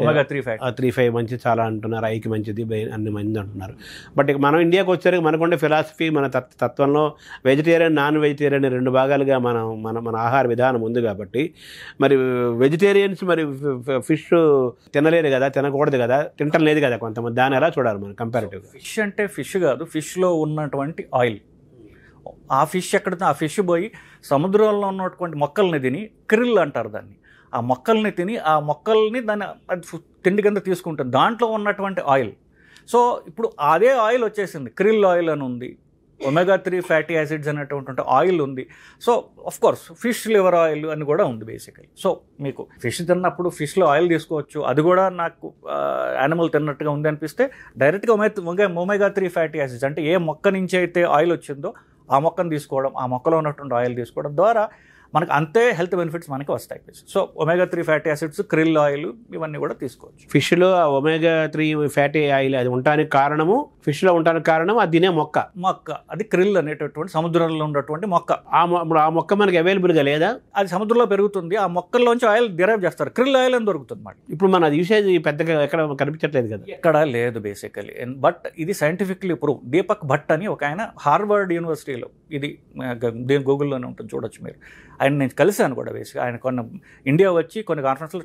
3 మంచిది చాలా అంటున్నారు, ఐకి మంచిది, అన్ని మంచిది అంటున్నారు. బట్ ఇక మనం ఇండియాకి వచ్చారు, మనకుండే ఫిలాసఫీ, మన తత్వంలో వెజిటేరియన్, నాన్ వెజిటేరియన్ 2 భాగాలుగా మన ఆహార విధానం ఉంది. కాబట్టి మరి వెజిటేరియన్స్ మరి ఫిష్ తినలేరు కదా, తినకూడదు కదా, తింటం లేదు కదా కొంతమంది. దాన్ని ఎలా చూడాలి మనం కంపారిటివ్గా? ఫిష్ అంటే ఫిష్ కాదు, ఫిష్లో ఉన్నటువంటి ఆయిల్. ఆ ఫిష్ ఆ ఫిష్ పోయి సముద్రంలో ఉన్నటువంటి మొక్కల్ని తిని, క్రిల్ అంటారు దాన్ని, ఆ మొక్కల్ని తిని ఆ మొక్కల్ని దాన్ని తిండి కింద తీసుకుంటుంది, దాంట్లో ఉన్నటువంటి ఆయిల్. సో ఇప్పుడు అదే ఆయిల్ వచ్చేసింది, క్రిల్ ఆయిల్ అని ఉంది, ఒమేగా-3 ఫ్యాటీ యాసిడ్స్ అనేటువంటి ఆయిల్ ఉంది. So of course fish liver oil అని కూడా ఉంది బేసికలీ. సో మీకు ఫిష్ తిన్నప్పుడు ఫిష్లో ఆయిల్ తీసుకోవచ్చు, అది కూడా నాకు యానిమల్ తిన్నట్టుగా ఉంది అనిపిస్తే డైరెక్ట్గా ఒమేగా-3 ఫ్యాటీ యాసిడ్స్ అంటే ఏ మొక్క నుంచి అయితే ఆయిల్ వచ్చిందో ఆ మొక్కను తీసుకోవడం, ఆ మొక్కలో ఉన్నటువంటి ఆయిల్ తీసుకోవడం ద్వారా మనకు అంతే హెల్త్ బెనిఫిట్స్ మనకి వస్తాయి. So ఒమేగా-3 fatty acids, krill oil ఇవన్నీ కూడా తీసుకోవచ్చు. ఫిష్లో ఒమేగా-3 ఫ్యాటీ ఆయిల్ అది ఉండటానికి కారణము, ఫిష్లో ఉండటానికి కారణం అది తినే మొక్క అది krill అనేటటువంటి సముద్రంలో ఉన్నటువంటి మొక్క. ఆ మొక్క మనకి అవైలబుల్గా లేదా? అది సముద్రంలో పెరుగుతుంది. ఆ మొక్కల్లోంచి ఆయిల్ డిరైవ్ చేస్తారు. krill ఆయిల్ అని దొరుకుతుంది మాట. ఇప్పుడు మన అది యూసేజ్ పెద్దగా ఎక్కడ కనిపించట్లేదు కదా. ఎక్కడ లేదు బేసికలీ. బట్ ఇది సైంటిఫిక్లీ ప్రూవ్. దీపక్ భట్ అని ఒక ఆయన హార్వర్డ్ యూనివర్సిటీలో, ఇది గూగుల్లోనే ఉంటుంది, చూడొచ్చు మీరు. ఆయన నేను కలిశాను కూడా బేసిక్గా. ఆయన ఇండియా వచ్చి కొన్ని కాన్ఫరెన్స్లో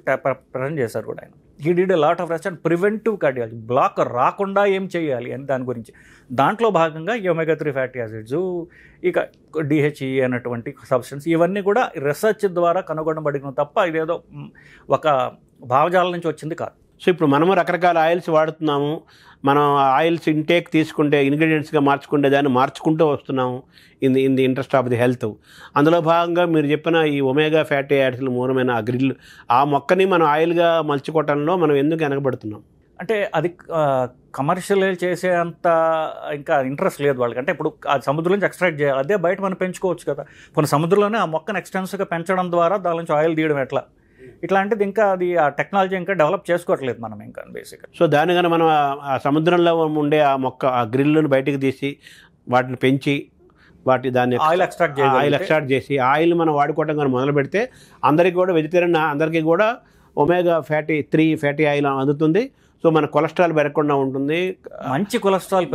ప్రజెంట్ చేశారు కూడా. ఆయన he did a lot of research and preventive cardiology, block రాకుండా ఏం చేయాలి అని దాని గురించి. దాంట్లో భాగంగా ఈ ఒమేగా-3 ఫ్యాటీ యాసిడ్స్, ఇక DHE అన్నటువంటి సబ్స్టెన్స్, ఇవన్నీ కూడా రీసెర్చ్ ద్వారా కనుగొనబడిన తప్ప ఇదేదో ఒక భావజాలం నుంచి వచ్చింది కాదు. సో ఇప్పుడు మనము రకరకాల ఆయిల్స్ వాడుతున్నాము. మనం ఆయిల్స్ ఇంటేక్ తీసుకుంటే ఇంగ్రీడియంట్స్గా మార్చుకుంటే దాన్ని మార్చుకుంటూ వస్తున్నాము in the interest of the health. అందులో భాగంగా మీరు చెప్పిన ఈ ఒమేగా ఫ్యాటీ యాసిడ్ల మూలమైన ఆ గ్రిల్, ఆ మొక్కని మనం ఆయిల్గా మలుచుకోవటంలో మనం ఎందుకు వెనకబడుతున్నాం? అంటే అది కమర్షియల్ చేసే అంత ఇంకా ఇంట్రెస్ట్ లేదు వాళ్ళకి. అంటే ఇప్పుడు ఆ సముద్రం నుంచి ఎక్స్ట్రాక్ట్ చేయాలి, అదే బయట మనం పెంచుకోవచ్చు కదా. కొన్ని సముద్రంలోనే ఆ మొక్కను ఎక్స్టెన్సివ్గా పెంచడం ద్వారా దాని నుంచి ఆయిల్ తీయడం ఎట్లా, ఇట్లాంటిది ఇంకా అది ఆ టెక్నాలజీ ఇంకా డెవలప్ చేసుకోవట్లేదు మనం ఇంకా బేసిక్గా. సో దాని కన్నా మనం ఆ సముద్రంలో ఉండే ఆ మొక్క, ఆ గ్రిల్ను బయటికి తీసి వాటిని పెంచి దాన్ని ఆయిల్ ఎక్స్ట్రాక్ట్ చేసి ఆయిల్ మనం వాడుకోవడం కానీ మొదలు పెడితే అందరికీ కూడా, వెజిటేరియన్ అందరికీ కూడా ఒమేగా-3 ఫ్యాటీ ఆయిల్ అందుతుంది. సో మన కొలెస్ట్రాల్ పెరగకుండా ఉంటుంది, మంచి కొలెస్ట్రాల్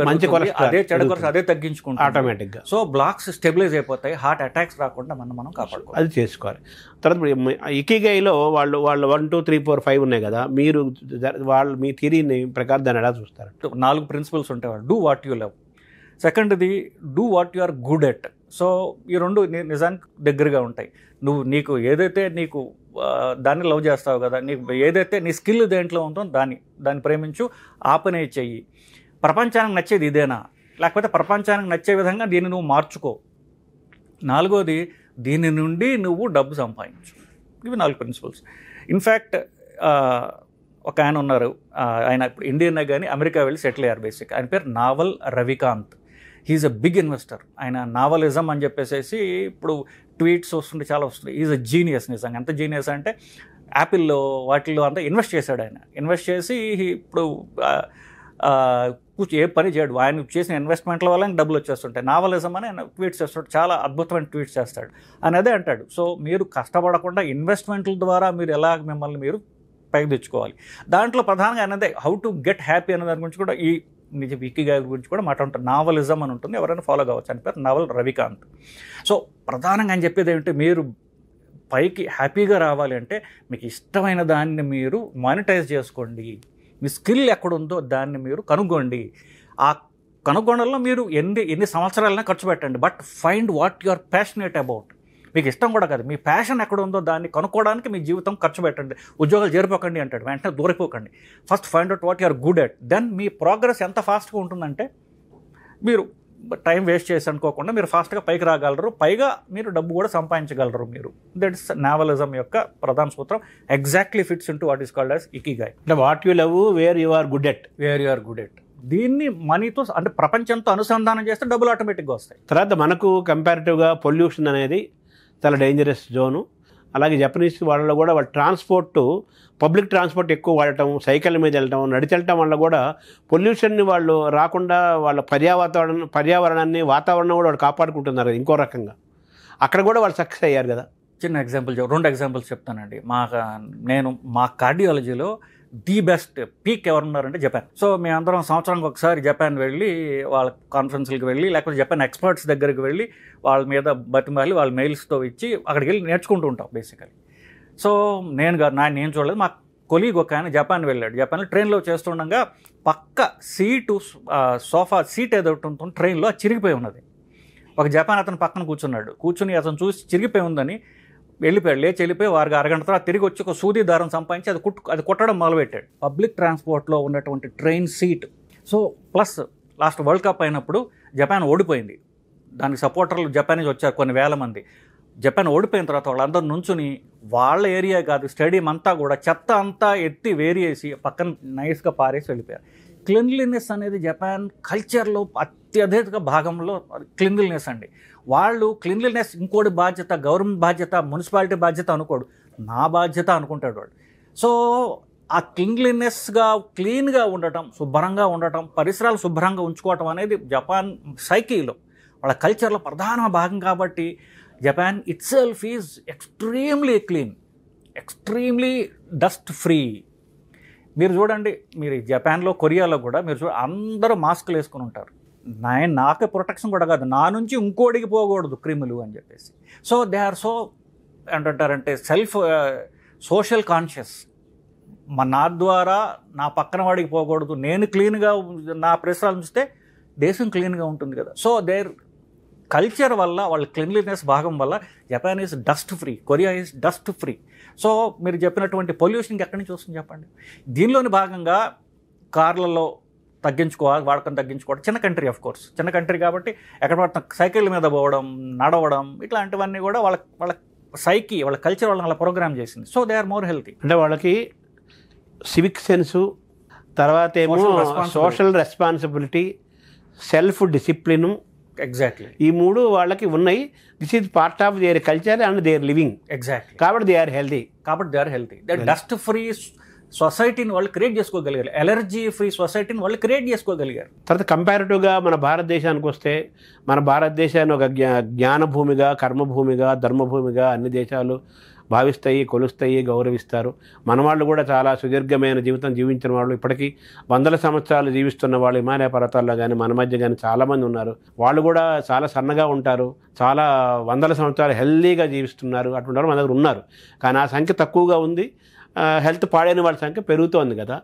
అదే చెడు కొలెస్ట్రాల్ అదే తగ్గించుకుంటాం ఆటోమేటిక్గా. సో బ్లాక్స్ స్టెబిలైజ్ అయిపోతాయి, హార్ట్ అటాక్స్ రాకుండా మనం కాపాడుకోవాలి. అది చేసుకోవాలి. తర్వాత ఇకిగైలో వాళ్ళు 1, 2, 3, 4, 5 ఉన్నాయి కదా. మీరు మీ థియరీని ప్రకారం దాన్ని ఎలా చూస్తారు? 4 ప్రిన్సిపల్స్ ఉంటాయి. డూ వాట్ యు లవ్, సెకండ్ది do what you are good at. So ఈ రెండు నిజానికి దగ్గరగా ఉంటాయి. నీకు ఏదైతే నీకు దాన్ని లవ్ చేస్తావు కదా, నీకు ఏదైతే నీ స్కిల్ దేంట్లో ఉందో దాన్ని ప్రేమించు, ఆ పనే చెయ్యి. ప్రపంచానికి నచ్చేది ఇదేనా, లేకపోతే ప్రపంచానికి నచ్చే విధంగా దీన్ని నువ్వు మార్చుకో. 4వది దీని నుండి నువ్వు డబ్బు సంపాదించు. ఇవి 4 ప్రిన్సిపల్స్. ఇన్ఫ్యాక్ట్ ఒక ఆయన ఉన్నారు, ఆయన ఇప్పుడు ఇండియన్ కానీ అమెరికా వెళ్ళి సెటిల్ అయ్యారు బేసిక్. ఆయన పేరు Naval Ravikant. He's a big investor. ఆయన నావలిజం అని చెప్పేసి ఇప్పుడు ట్వీట్స్ వస్తుంటే చాలా వస్తుంది. Is a genius. నిజంగా ఎంత జీనియస్ అంటే యాపిల్లో వాటిల్లో అంతా ఇన్వెస్ట్ చేశాడు. ఆయన ఇన్వెస్ట్ చేసి ఇప్పుడు ఏ పని చేయడు. ఆయన చేసిన ఇన్వెస్ట్మెంట్ల వల్ల డబ్బులు వచ్చేస్తుంటాయి. నావలిజం అని ఆయన ట్వీట్స్ చేస్తాడు, చాలా అద్భుతమైన ట్వీట్స్ చేస్తాడు. ఆయన అదే అంటాడు, సో మీరు కష్టపడకుండా ఇన్వెస్ట్మెంట్ల ద్వారా మీరు ఎలా మిమ్మల్ని మీరు పైకి తెచ్చుకోవాలి. దాంట్లో ప్రధానంగా అన్నదే హౌ టు గెట్ హ్యాపీ అనే దాని గురించి కూడా, ఈ ఇకిగాయ్ గురించి కూడా మాట్లాడుతారు. నావలిజం అని ఉంటుంది, ఎవరైనా ఫాలో కావచ్చు. అని పేరు నావల్ రవికాంత్. సో ప్రధానంగా ఆయన చెప్పేది ఏమిటి, మీరు పైకి హ్యాపీగా రావాలి అంటే మీకు ఇష్టమైన దాన్ని మీరు మానిటైజ్ చేసుకోండి. మీ స్కిల్ ఎక్కడుందో దాన్ని మీరు కనుగొండి. ఆ కనుగొనడంలో మీరు ఎన్ని సంవత్సరాలైనా ఖర్చు పెట్టండి, but find what you are passionate about. మీకు ఇష్టం కూడా కాదు, మీ ప్యాషన్ ఎక్కడ ఉందో దాన్ని కనుక్కోవడానికి మీ జీవితం ఖర్చు పెట్టండి. ఉద్యోగాలు చేరిపోకండి అంటాడు, వెంటనే దూరిపోకండి. First find out what you are good at, then మీ ప్రోగ్రెస్ ఎంత ఫాస్ట్గా ఉంటుందంటే మీరు టైం వేస్ట్ చేసి అనుకోకుండా మీరు ఫాస్ట్గా పైకి రాగలరు, పైగా మీరు డబ్బు కూడా సంపాదించగలరు. మీరు దట్ ఇస్ నావలిజం యొక్క ప్రధాన సూత్రం. Exactly fits into what is called as ikigai. అంటే what you love, where you are good at. దీన్ని మనీతో అంటే ప్రపంచంతో అనుసంధానం చేస్తే డబ్బులు ఆటోమేటిక్గా వస్తాయి. తర్వాత మనకు కంపారిటివ్గా పొల్యూషన్ అనేది చాలా డేంజరస్ జోను. అలాగే జపనీస్ వాళ్ళలో కూడా వాళ్ళ పబ్లిక్ ట్రాన్స్పోర్ట్ ఎక్కువ వాడటం, సైకిల్ మీద వెళ్ళటం, నడిచెళ్ళటం వల్ల కూడా పొల్యూషన్ని వాళ్ళు రాకుండా వాళ్ళ పర్యావరణాన్ని, వాతావరణం కూడా వాళ్ళు కాపాడుకుంటున్నారు ఇంకో రకంగా. అక్కడ కూడా వాళ్ళు సక్సెస్ అయ్యారు కదా. చిన్న ఎగ్జాంపుల్, 2 ఎగ్జాంపుల్స్ చెప్తానండి. మా కార్డియాలజీలో ది బెస్ట్ పీక్ ఎవరున్నారంటే జపాన్. సో మేమందరం సంవత్సరానికి ఒకసారి జపాన్ వెళ్ళి వాళ్ళ కాన్ఫరెన్స్లకు వెళ్ళి, లేకపోతే జపాన్ ఎక్స్పర్ట్స్ దగ్గరికి వెళ్ళి వాళ్ళ మీద బతిమాలి వాళ్ళ మెయిల్స్తో ఇచ్చి అక్కడికి వెళ్ళి నేర్చుకుంటూ ఉంటాం బేసికలీ. సో నేను చూడలేదు, మా కొలీగ్ ఒక ఆయన జపాన్ వెళ్ళాడు. జపాన్లో ట్రైన్లో చేస్తుండగా పక్క సోఫా సీట్ ఏదో ఉంటుంది ట్రైన్లో చిరిగిపోయి ఉన్నది. ఒక జపాన్ అతను పక్కన కూర్చుని అతను చూసి చిరిగిపోయి ఉందని లేచి వెళ్ళిపోయి వారికి అరగంట తర్వాత తిరిగి వచ్చి ఒక సూది దారం సంపాదించి అది కొట్టడం మొదలుపెట్టాడు. పబ్లిక్ ట్రాన్స్పోర్ట్లో ఉన్నటువంటి train seat. So plus last world cup అయినప్పుడు జపాన్ ఓడిపోయింది. దానికి సపోర్టర్లు జపాన్ నుంచి వచ్చారు కొన్ని వేల మంది. జపాన్ ఓడిపోయిన తర్వాత వాళ్ళందరూ నుంచుని వాళ్ళ ఏరియా కాదు స్టేడియం అంతా కూడా చెత్త అంతా ఎత్తి వేరేసి పక్కన నైస్గా పారేసి వెళ్ళిపోయారు. క్లీన్లీనెస్ అనేది జపాన్ కల్చర్లో అత్యధిక భాగంలో క్లీన్లీనెస్ అండి. వాళ్ళు క్లీన్లీనెస్ ఇంకోటి బాధ్యత, గవర్నమెంట్ బాధ్యత, మున్సిపాలిటీ బాధ్యత అనుకోడు, నా బాధ్యత అనుకుంటాడు వాడు. సో ఆ క్లీన్గా ఉండటం, శుభ్రంగా ఉండటం, పరిసరాలు శుభ్రంగా ఉంచుకోవటం అనేది జపాన్ సైకీలో, వాళ్ళ కల్చర్లో ప్రధాన భాగం. కాబట్టి Japan it self is extremely clean, extremely dust free. మీరు చూడండి, మీరు జపాన్లో, కొరియాలో కూడా మీరు అందరూ మాస్కులు వేసుకుని ఉంటారు. నాకే ప్రొటెక్షన్ కూడా కాదు, నా నుంచి ఇంకోడికి పోకూడదు క్రిములు అని చెప్పేసి. సో దే ఆర్ సో ఏంటంటారంటే సోషల్ కాన్షియస్. నా ద్వారా నా పక్కన వాడికి పోకూడదు, నేను క్లీన్గా నా పరిసరాలు ఉంచితే దేశం క్లీన్గా ఉంటుంది కదా. సో దేర్ కల్చర్ వల్ల, వాళ్ళ క్లీన్లీనెస్ భాగం వల్ల Japan is dust free, Korea is dust free. So మీరు చెప్పినటువంటి పొల్యూషన్కి ఎక్కడి నుంచి వస్తుంది చెప్పండి. దీనిలోని భాగంగా కార్లలో వాడకం తగ్గించుకోవడం. చిన్న కంట్రీ, ఆఫ్ కోర్స్ చిన్న కంట్రీ కాబట్టి ఎక్కడ పడిన సైకిల్ మీద పోవడం, నడవడం, ఇట్లాంటివన్నీ కూడా వాళ్ళ సైకి, వాళ్ళ కల్చర్ వాళ్ళని అలా ప్రోగ్రామ్ చేసింది. So they are more healthy. అంటే వాళ్ళకి సివిక్ సెన్సు, తర్వాత ఏమో social responsibility, self discipline, exactly ఈ మూడు వాళ్ళకి ఉన్నాయి. This is part of their culture and their living. Exactly. కాబట్టి they are healthy. Dust free సొసైటీని వాళ్ళు క్రియేట్ చేసుకోగలిగారు, ఎలర్జీ ఫ్రీ సొసైటీని వాళ్ళు క్రియేట్ చేసుకోగలిగారు. తర్వాత కంపారిటివ్గా మన భారతదేశానికి వస్తే, మన భారతదేశాన్ని ఒక జ్ఞానభూమిగా, కర్మభూమిగా, ధర్మభూమిగా అన్ని దేశాలు భావిస్తాయి, కొలుస్తాయి, గౌరవిస్తారు. మన వాళ్ళు కూడా చాలా సుదీర్ఘమైన జీవితం జీవించిన వాళ్ళు, ఇప్పటికీ వందల సంవత్సరాలు జీవిస్తున్న వాళ్ళు హిమాలయ పర్వతాల్లో కానీ మన మధ్య కానీ చాలామంది ఉన్నారు. వాళ్ళు కూడా చాలా సన్నగా ఉంటారు, చాలా వందల సంవత్సరాలు హెల్దీగా జీవిస్తున్నారు. అటువంటి వాళ్ళు మన దగ్గర ఉన్నారు. కానీ ఆ సంఖ్య తక్కువగా ఉంది. హెల్త్ పాడైన వాళ్ళ సంఖ్య పెరుగుతోంది కదా.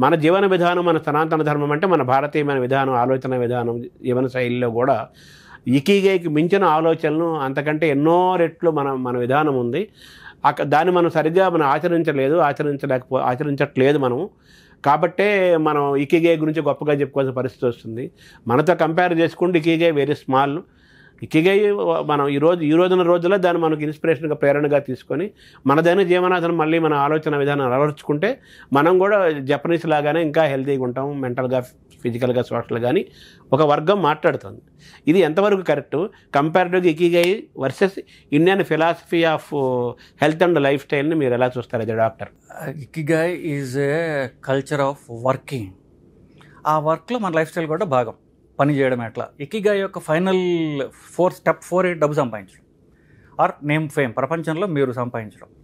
మన జీవన విధానం, మన సనాతన ధర్మం అంటే మన భారతీయమైన విధానం, ఆలోచన విధానం, జీవన శైలిలో కూడా ఇకిగైకి మించిన ఆలోచనలు అంతకంటే ఎన్నో రెట్లు మన విధానం ఉంది. దాన్ని మనం సరిగ్గా మనం ఆచరించట్లేదు మనము. కాబట్టే మనం ఇకిగై గురించి గొప్పగా చెప్పుకోవాల్సిన పరిస్థితి వస్తుంది. మనతో కంపేర్ చేసుకుంటే ఇకిగై వెరీ స్మాల్. ఇకిగై మనం ఈ రోజుల్లో దాన్ని మనకు ఇన్స్పిరేషన్గా, ప్రేరణగా తీసుకొని మనదైన జీవనాధారం మళ్ళీ మన ఆలోచన విధానం అలవర్చుకుంటే మనం కూడా జపనీస్ లాగానే ఇంకా హెల్తీగా ఉంటాం, మెంటల్గా, ఫిజికల్గా, సోషల్గా. కానీ ఒక వర్గం మాట్లాడుతుంది. ఇది ఎంతవరకు కరెక్టు? కంపారిటివ్గా ikigai versus Indian philosophy of health and life స్టైల్ని మీరు ఎలా చూస్తారు అది doctor? Ikigai is a culture of working. ఆ వర్క్లో మన లైఫ్ స్టైల్ కూడా భాగం, పని చేయడం. ఎట్లా ఇకిగై యొక్క ఫైనల్ స్టెప్ 4 డబ్బు సంపాదించడం ఆర్ నేమ్ ఫేమ్. ప్రపంచంలో మీరు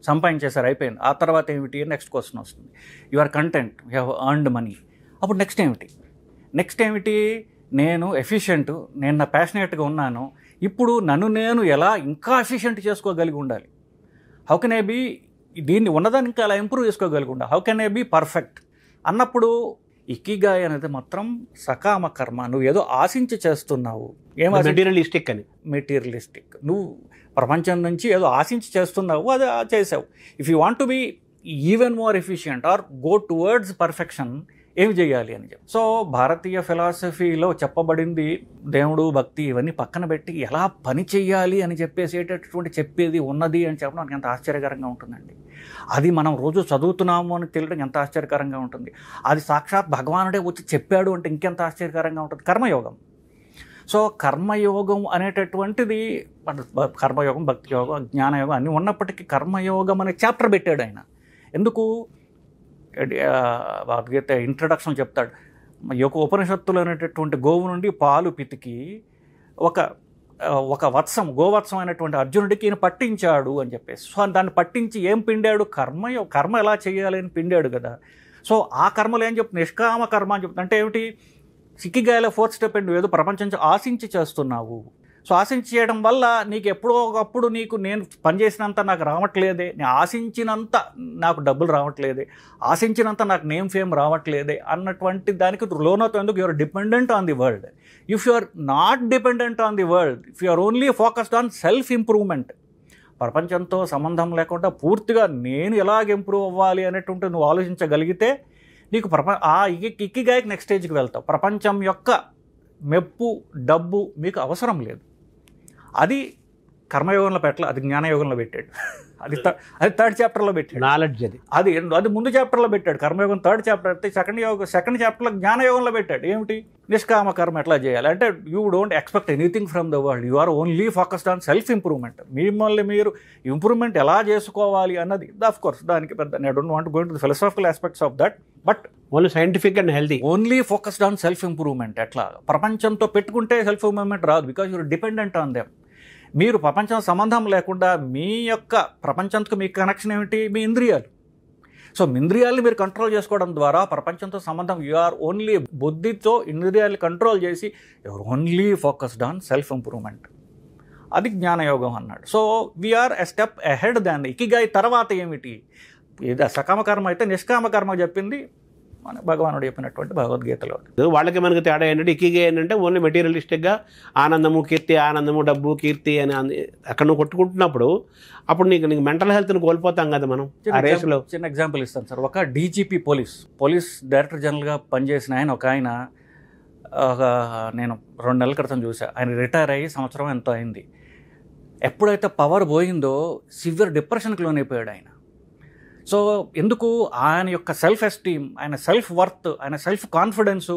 సంపాదించేసారు, అయిపోయింది. ఆ తర్వాత ఏమిటి? నెక్స్ట్ క్వశ్చన్ వస్తుంది. You are content, you have earned money. అప్పుడు నెక్స్ట్ ఏమిటి? నేను ఎఫిషియెంట్, నేను నా ప్యాషనేట్గా ఉన్నాను, ఇప్పుడు నేను ఎలా ఇంకా ఎఫిషియెంట్ చేసుకోగలిగి ఉండాలి. హౌ కెన్ ఐ బీ, దీన్ని ఉన్నదాన్ని ఇంకా అలా ఇంప్రూవ్ చేసుకోగలిగి ఉండాలి. How can I be perfect అన్నప్పుడు ఇకిగాయ్ అనేది మాత్రం సకామ కర్మ. నువ్వు ఏదో ఆశించి చేస్తున్నావు, మెటీరియలిస్టిక్. నువ్వు ప్రపంచం నుంచి ఏదో ఆశించి చేస్తున్నావు, అది చేసావు. If you want to be even more efficient or go towards perfection, ఏమి చేయాలి అని చెప్పి. సో భారతీయ ఫిలాసఫీలో చెప్పబడింది దేవుడు, భక్తి ఇవన్నీ పక్కన పెట్టి ఎలా పని చేయాలి అని చెప్పేది ఉన్నది అని చెప్పడం నాకు ఎంత ఆశ్చర్యకరంగా ఉంటుందండి. అది మనం రోజు చదువుతున్నాము అని తెలియడం ఎంత ఆశ్చర్యకరంగా ఉంటుంది. అది సాక్షాత్ భగవానుడే వచ్చి చెప్పాడు అంటే ఇంకెంత ఆశ్చర్యకరంగా ఉంటుంది. కర్మయోగం. సో కర్మయోగం అనేటటువంటిది, కర్మయోగం, భక్తి యోగం, జ్ఞానయోగం అన్నీ ఉన్నప్పటికీ కర్మయోగం అనే చాప్టర్ పెట్టాడు ఆయన. ఎందుకు? భగవద్గీత ఇంట్రడక్షన్ చెప్తాడు, ఉపనిషత్తులు అనేటటువంటి గోవు నుండి పాలు పితికి ఒక గోవత్సం అయినటువంటి అర్జునుడికి ఈయన పట్టించాడు అని చెప్పేసి. సో దాన్ని పట్టించి ఏం పిండాడు? కర్మ ఎలా చేయాలి అని పిండాడు కదా. సో ఆ కర్మలు ఏం చెప్తుంది? నిష్కామ కర్మ అని చెప్తుంది. అంటే ఏమిటి? ఇకిగాయ్లో 4th స్టెప్ ఏంటి? ఏదో ప్రపంచం నుంచి ఆశించి చేస్తున్నావు. సో ఆశించి చేయడం వల్ల నీకు ఎప్పుడో ఒకప్పుడు నేను పనిచేసినంత నాకు రావట్లేదే, నేను ఆశించినంత నాకు డబ్బులు రావట్లేదే, ఆశించినంత నాకు నేమ్ ఫేమ్ రావట్లేదే అన్నటువంటి దానికి లోనవుతో. ఎందుకు? You're dependent on the world. If you are not dependent on the world, if you are only focused on self improvement, ప్రపంచంతో సంబంధం లేకుండా పూర్తిగా నేను ఎలాగ ఇంప్రూవ్ అవ్వాలి అనేటువంటి నువ్వు ఆలోచించగలిగితే నీకు ఇకిగాయ్కి నెక్స్ట్ స్టేజ్కి వెళ్తావు. ప్రపంచం యొక్క మెప్పు, డబ్బు మీకు అవసరం లేదు. అది కర్మయోగంలో పెట్టాలి, అది జ్ఞానయోగంలో పెట్టాడు. అది థర్డ్ చాప్టర్లో పెట్టాడు. నాలెడ్జ్ అది ముందు చాప్టర్లో పెట్టాడు. కర్మయోగం థర్డ్ చాప్టర్ అయితే సెకండ్ చాప్టర్లో జ్ఞానయోగంలో పెట్టాడు. ఏమిటి? నిష్కామ కర్మ ఎట్లా చేయాలి అంటే you don't expect anything from the world, you are only focused on self improvement. మిమ్మల్ని మీరు ఇంప్రూవ్మెంట్ ఎలా చేసుకోవాలి అన్నది. ఆఫ్ కోర్స్ దానికి పెద్ద I don't want go into the philosophical aspects of that, but only scientific and healthy, only focused on self improvement. ఎట్లా ప్రపంచంతో పెట్టుకుంటే సెల్ఫ్ ఇంప్రూవ్మెంట్ రాదు, because you're dependent on them. మీరు ప్రపంచం సంబంధం లేకుండా మీ యొక్క ప్రపంచంతో మీ కనెక్షన్ ఏమిటి? మీ ఇంద్రియాలు. సో ఇంద్రియాలను మీరు కంట్రోల్ చేసుకోవడం ద్వారా ప్రపంచంతో సంబంధం, యు ఆర్ ఓన్లీ బుద్ధితో ఇంద్రియాలు కంట్రోల్ చేసి you're only focused on self improvement. అది జ్ఞానయోగం అన్నాడు. So we're a step ahead than. Ikigai తర్వాత ఏమిటి? ఇది సకామకర్మ అయితే నిష్కామకర్మ చెప్పింది మన భగవానుడు చెప్పినటువంటి భగవద్గీతలో. వాళ్ళకి మనకి తేడా ఏంటంటే ఇకిగే ఏంటంటే ఓన్లీ మెటీరియలిస్టిక్గా ఆనందము కీర్తి, ఆనందము డబ్బు కీర్తి అని అక్కడ నువ్వు కొట్టుకుంటున్నప్పుడు అప్పుడు నీకు మెంటల్ హెల్త్ని కోల్పోతాం కదా మనం ఆ రేసులో. చిన్న ఎగ్జాంపుల్ ఇస్తాను సార్. ఒక డీజీపీ పోలీస్ డైరెక్టర్ జనరల్గా పనిచేసిన ఆయన, ఒక ఆయన నేను 2 నెలల క్రితం చూసా. ఆయన రిటైర్ అయ్యి సంవత్సరం ఎంతో అయింది. ఎప్పుడైతే పవర్ పోయిందో సివియర్ డిప్రెషన్కి లోనైపోయాడు ఆయన. సో ఎందుకు? ఆయన యొక్క సెల్ఫ్ ఎస్టీమ్, ఆయన సెల్ఫ్ వర్త్, ఆయన సెల్ఫ్ కాన్ఫిడెన్సు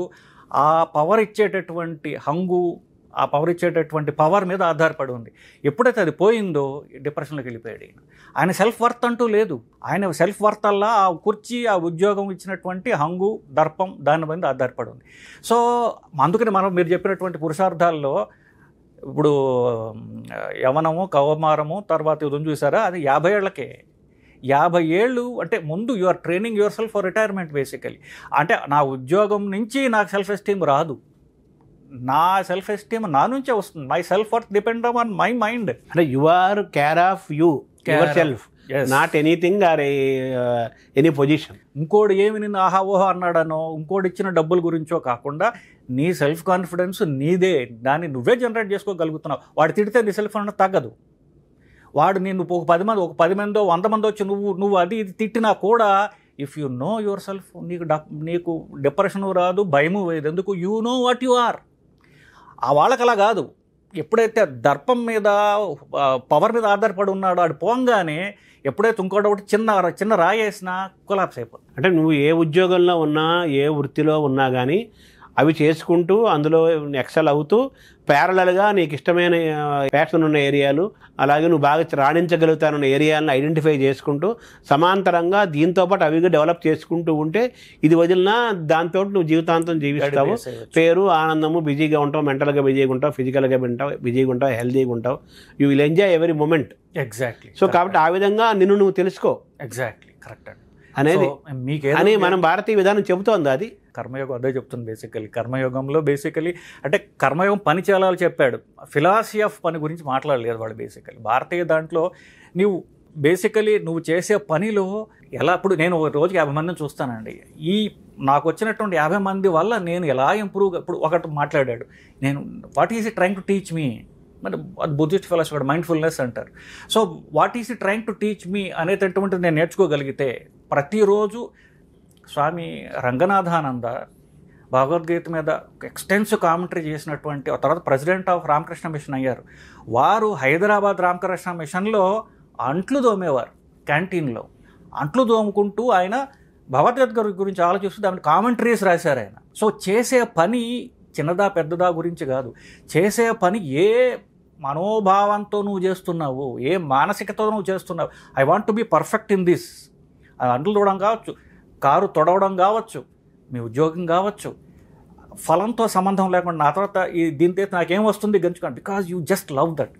ఆ పవర్ ఇచ్చేటటువంటి హంగు, ఆ పవర్ ఇచ్చేటటువంటి పవర్ మీద ఆధారపడి ఉంది. ఎప్పుడైతే అది పోయిందో డిప్రెషన్లోకి వెళ్ళిపోయాడు ఆయన. ఆయన సెల్ఫ్ వర్త్ అంటూ లేదు. ఆయన సెల్ఫ్ వర్త్ అల్లా ఆ కుర్చీ, ఆ ఉద్యోగం ఇచ్చినటువంటి హంగు, దర్పం దాని మీద ఆధారపడి ఉంది. సో అందుకని మీరు చెప్పినటువంటి పురుషార్థాల్లో ఇప్పుడు యవనము, కౌమారము, తర్వాత ఇది చూసారా, అది 50 ఏళ్లకే. 50 ఏళ్ళు అంటే ముందు you are training yourself for retirement basically. అంటే నా ఉద్యోగం నుంచి నాకు సెల్ఫ్ ఎస్టీమ్ రాదు, నా సెల్ఫ్ ఎస్టీమ్ నా నుంచే వస్తుంది. My self worth depend on my mind. అంటే you are care of yourself, not anything or any position. ఇంకోటి ఏమి నిన్ను ఆహా ఓహో అన్నాడనో, ఇంకోటి ఇచ్చిన డబ్బుల గురించో కాకుండా నీ సెల్ఫ్ కాన్ఫిడెన్స్ నీదే, దాన్ని నువ్వే జనరేట్ చేసుకోగలుగుతున్నావు. వాడు తిడితే నీ సెల్ఫ్ కాన్ఫిడెన్స్ తగ్గదు. వాడు నేను ఒక 10 మందో 100 మంది వచ్చి నువ్వు అది ఇది తిట్టినా కూడా if you know yourself నీకు డిప్రెషన్ రాదు, భయము వేయదు. ఎందుకు? You know what you are. ఆ వాళ్ళకి అలా కాదు. ఎప్పుడైతే దర్పం మీద పవర్ మీద ఆధారపడి ఉన్నాడో ఆడు పోంగానే ఎప్పుడైతే ఇంకోటి చిన్న రాయి వేసినా కొలాప్స్ అయిపోతుంది. అంటే నువ్వు ఏ ఉద్యోగంలో ఉన్నా, ఏ వృత్తిలో ఉన్నా కానీ అవి చేసుకుంటూ అందులో ఎక్సెల్ అవుతూ ప్యారలల్గా నీకు ఇష్టమైన ప్యాషన్ ఉన్న ఏరియాలు, అలాగే నువ్వు బాగా రాణించగలుగుతానన్న ఏరియాలను ఐడెంటిఫై చేసుకుంటూ సమాంతరంగా దీంతో పాటు అవిగా డెవలప్ చేసుకుంటూ ఉంటే ఇది వదిలినా దాంతో నువ్వు జీవితాంతం జీవిస్తావు. పేరు, ఆనందము, బిజీగా ఉంటావు, మెంటల్గా బిజీగా ఉంటావు, ఫిజికల్గా బిజీగా ఉంటావు, హెల్తీగా ఉంటావు. You will enjoy every moment. Exactly. So కాబట్టి ఆ విధంగా నిన్ను నువ్వు తెలుసుకో. ఎగ్జాక్ట్లీ కరెక్ట్ అనేది అని మనం భారతీయ విధానం చెబుతోంది. అది కర్మయోగం అదే చెప్తుంది బేసికలీ. కర్మయోగంలో బేసికలీ అంటే కర్మయోగం పని చేయాలని చెప్పాడు, ఫిలాసఫీ ఆఫ్ పని గురించి మాట్లాడలేదు వాడు. బేసికలీ భారతీయ దాంట్లో నువ్వు చేసే పనిలో ఎలా, ఇప్పుడు నేను రోజుకి 50 మందిని చూస్తానండి. నాకు వచ్చినటువంటి 50 మంది వల్ల నేను ఎలా ఇంప్రూవ్. ఇప్పుడు ఒకటి మాట్లాడాడు, నేను what is it trying to teach me, మరి అది బుద్ధిస్ట్ ఫిలాసఫీ కూడా మైండ్ఫుల్నెస్ అంటారు. So what is it trying to teach me అనేటటువంటిది నేను నేర్చుకోగలిగితే ప్రతిరోజు స్వామి రంగనాథానంద భగవద్గీత మీద ఎక్స్టెన్సివ్ కామెంటరీ చేసినటువంటి, తర్వాత ప్రెసిడెంట్ ఆఫ్ రామకృష్ణ మిషన్ అయ్యారు. వారు హైదరాబాద్ రామకృష్ణ మిషన్లో అంట్లు దోమేవారు. క్యాంటీన్లో అంట్లు దోముకుంటూ ఆయన భగవద్గీత గురించి ఆలోచిస్తూ దాని కామెంటరీస్ రాశారు ఆయన. సో చేసే పని చిన్నదా పెద్దదా గురించి కాదు, చేసే పని ఏ మనోభావంతో నువ్వు చేస్తున్నావు, ఏ మానసికతో నువ్వు చేస్తున్నావు. I want to be perfect in this. అది అంట్లు తోడడం కావచ్చు, కారు తొడవడం కావచ్చు, మీ ఉద్యోగం కావచ్చు, ఫలంతో సంబంధం లేకుండా నా తర్వాత దీంతో నాకేం వస్తుంది గంచుకోండి, because you just love that.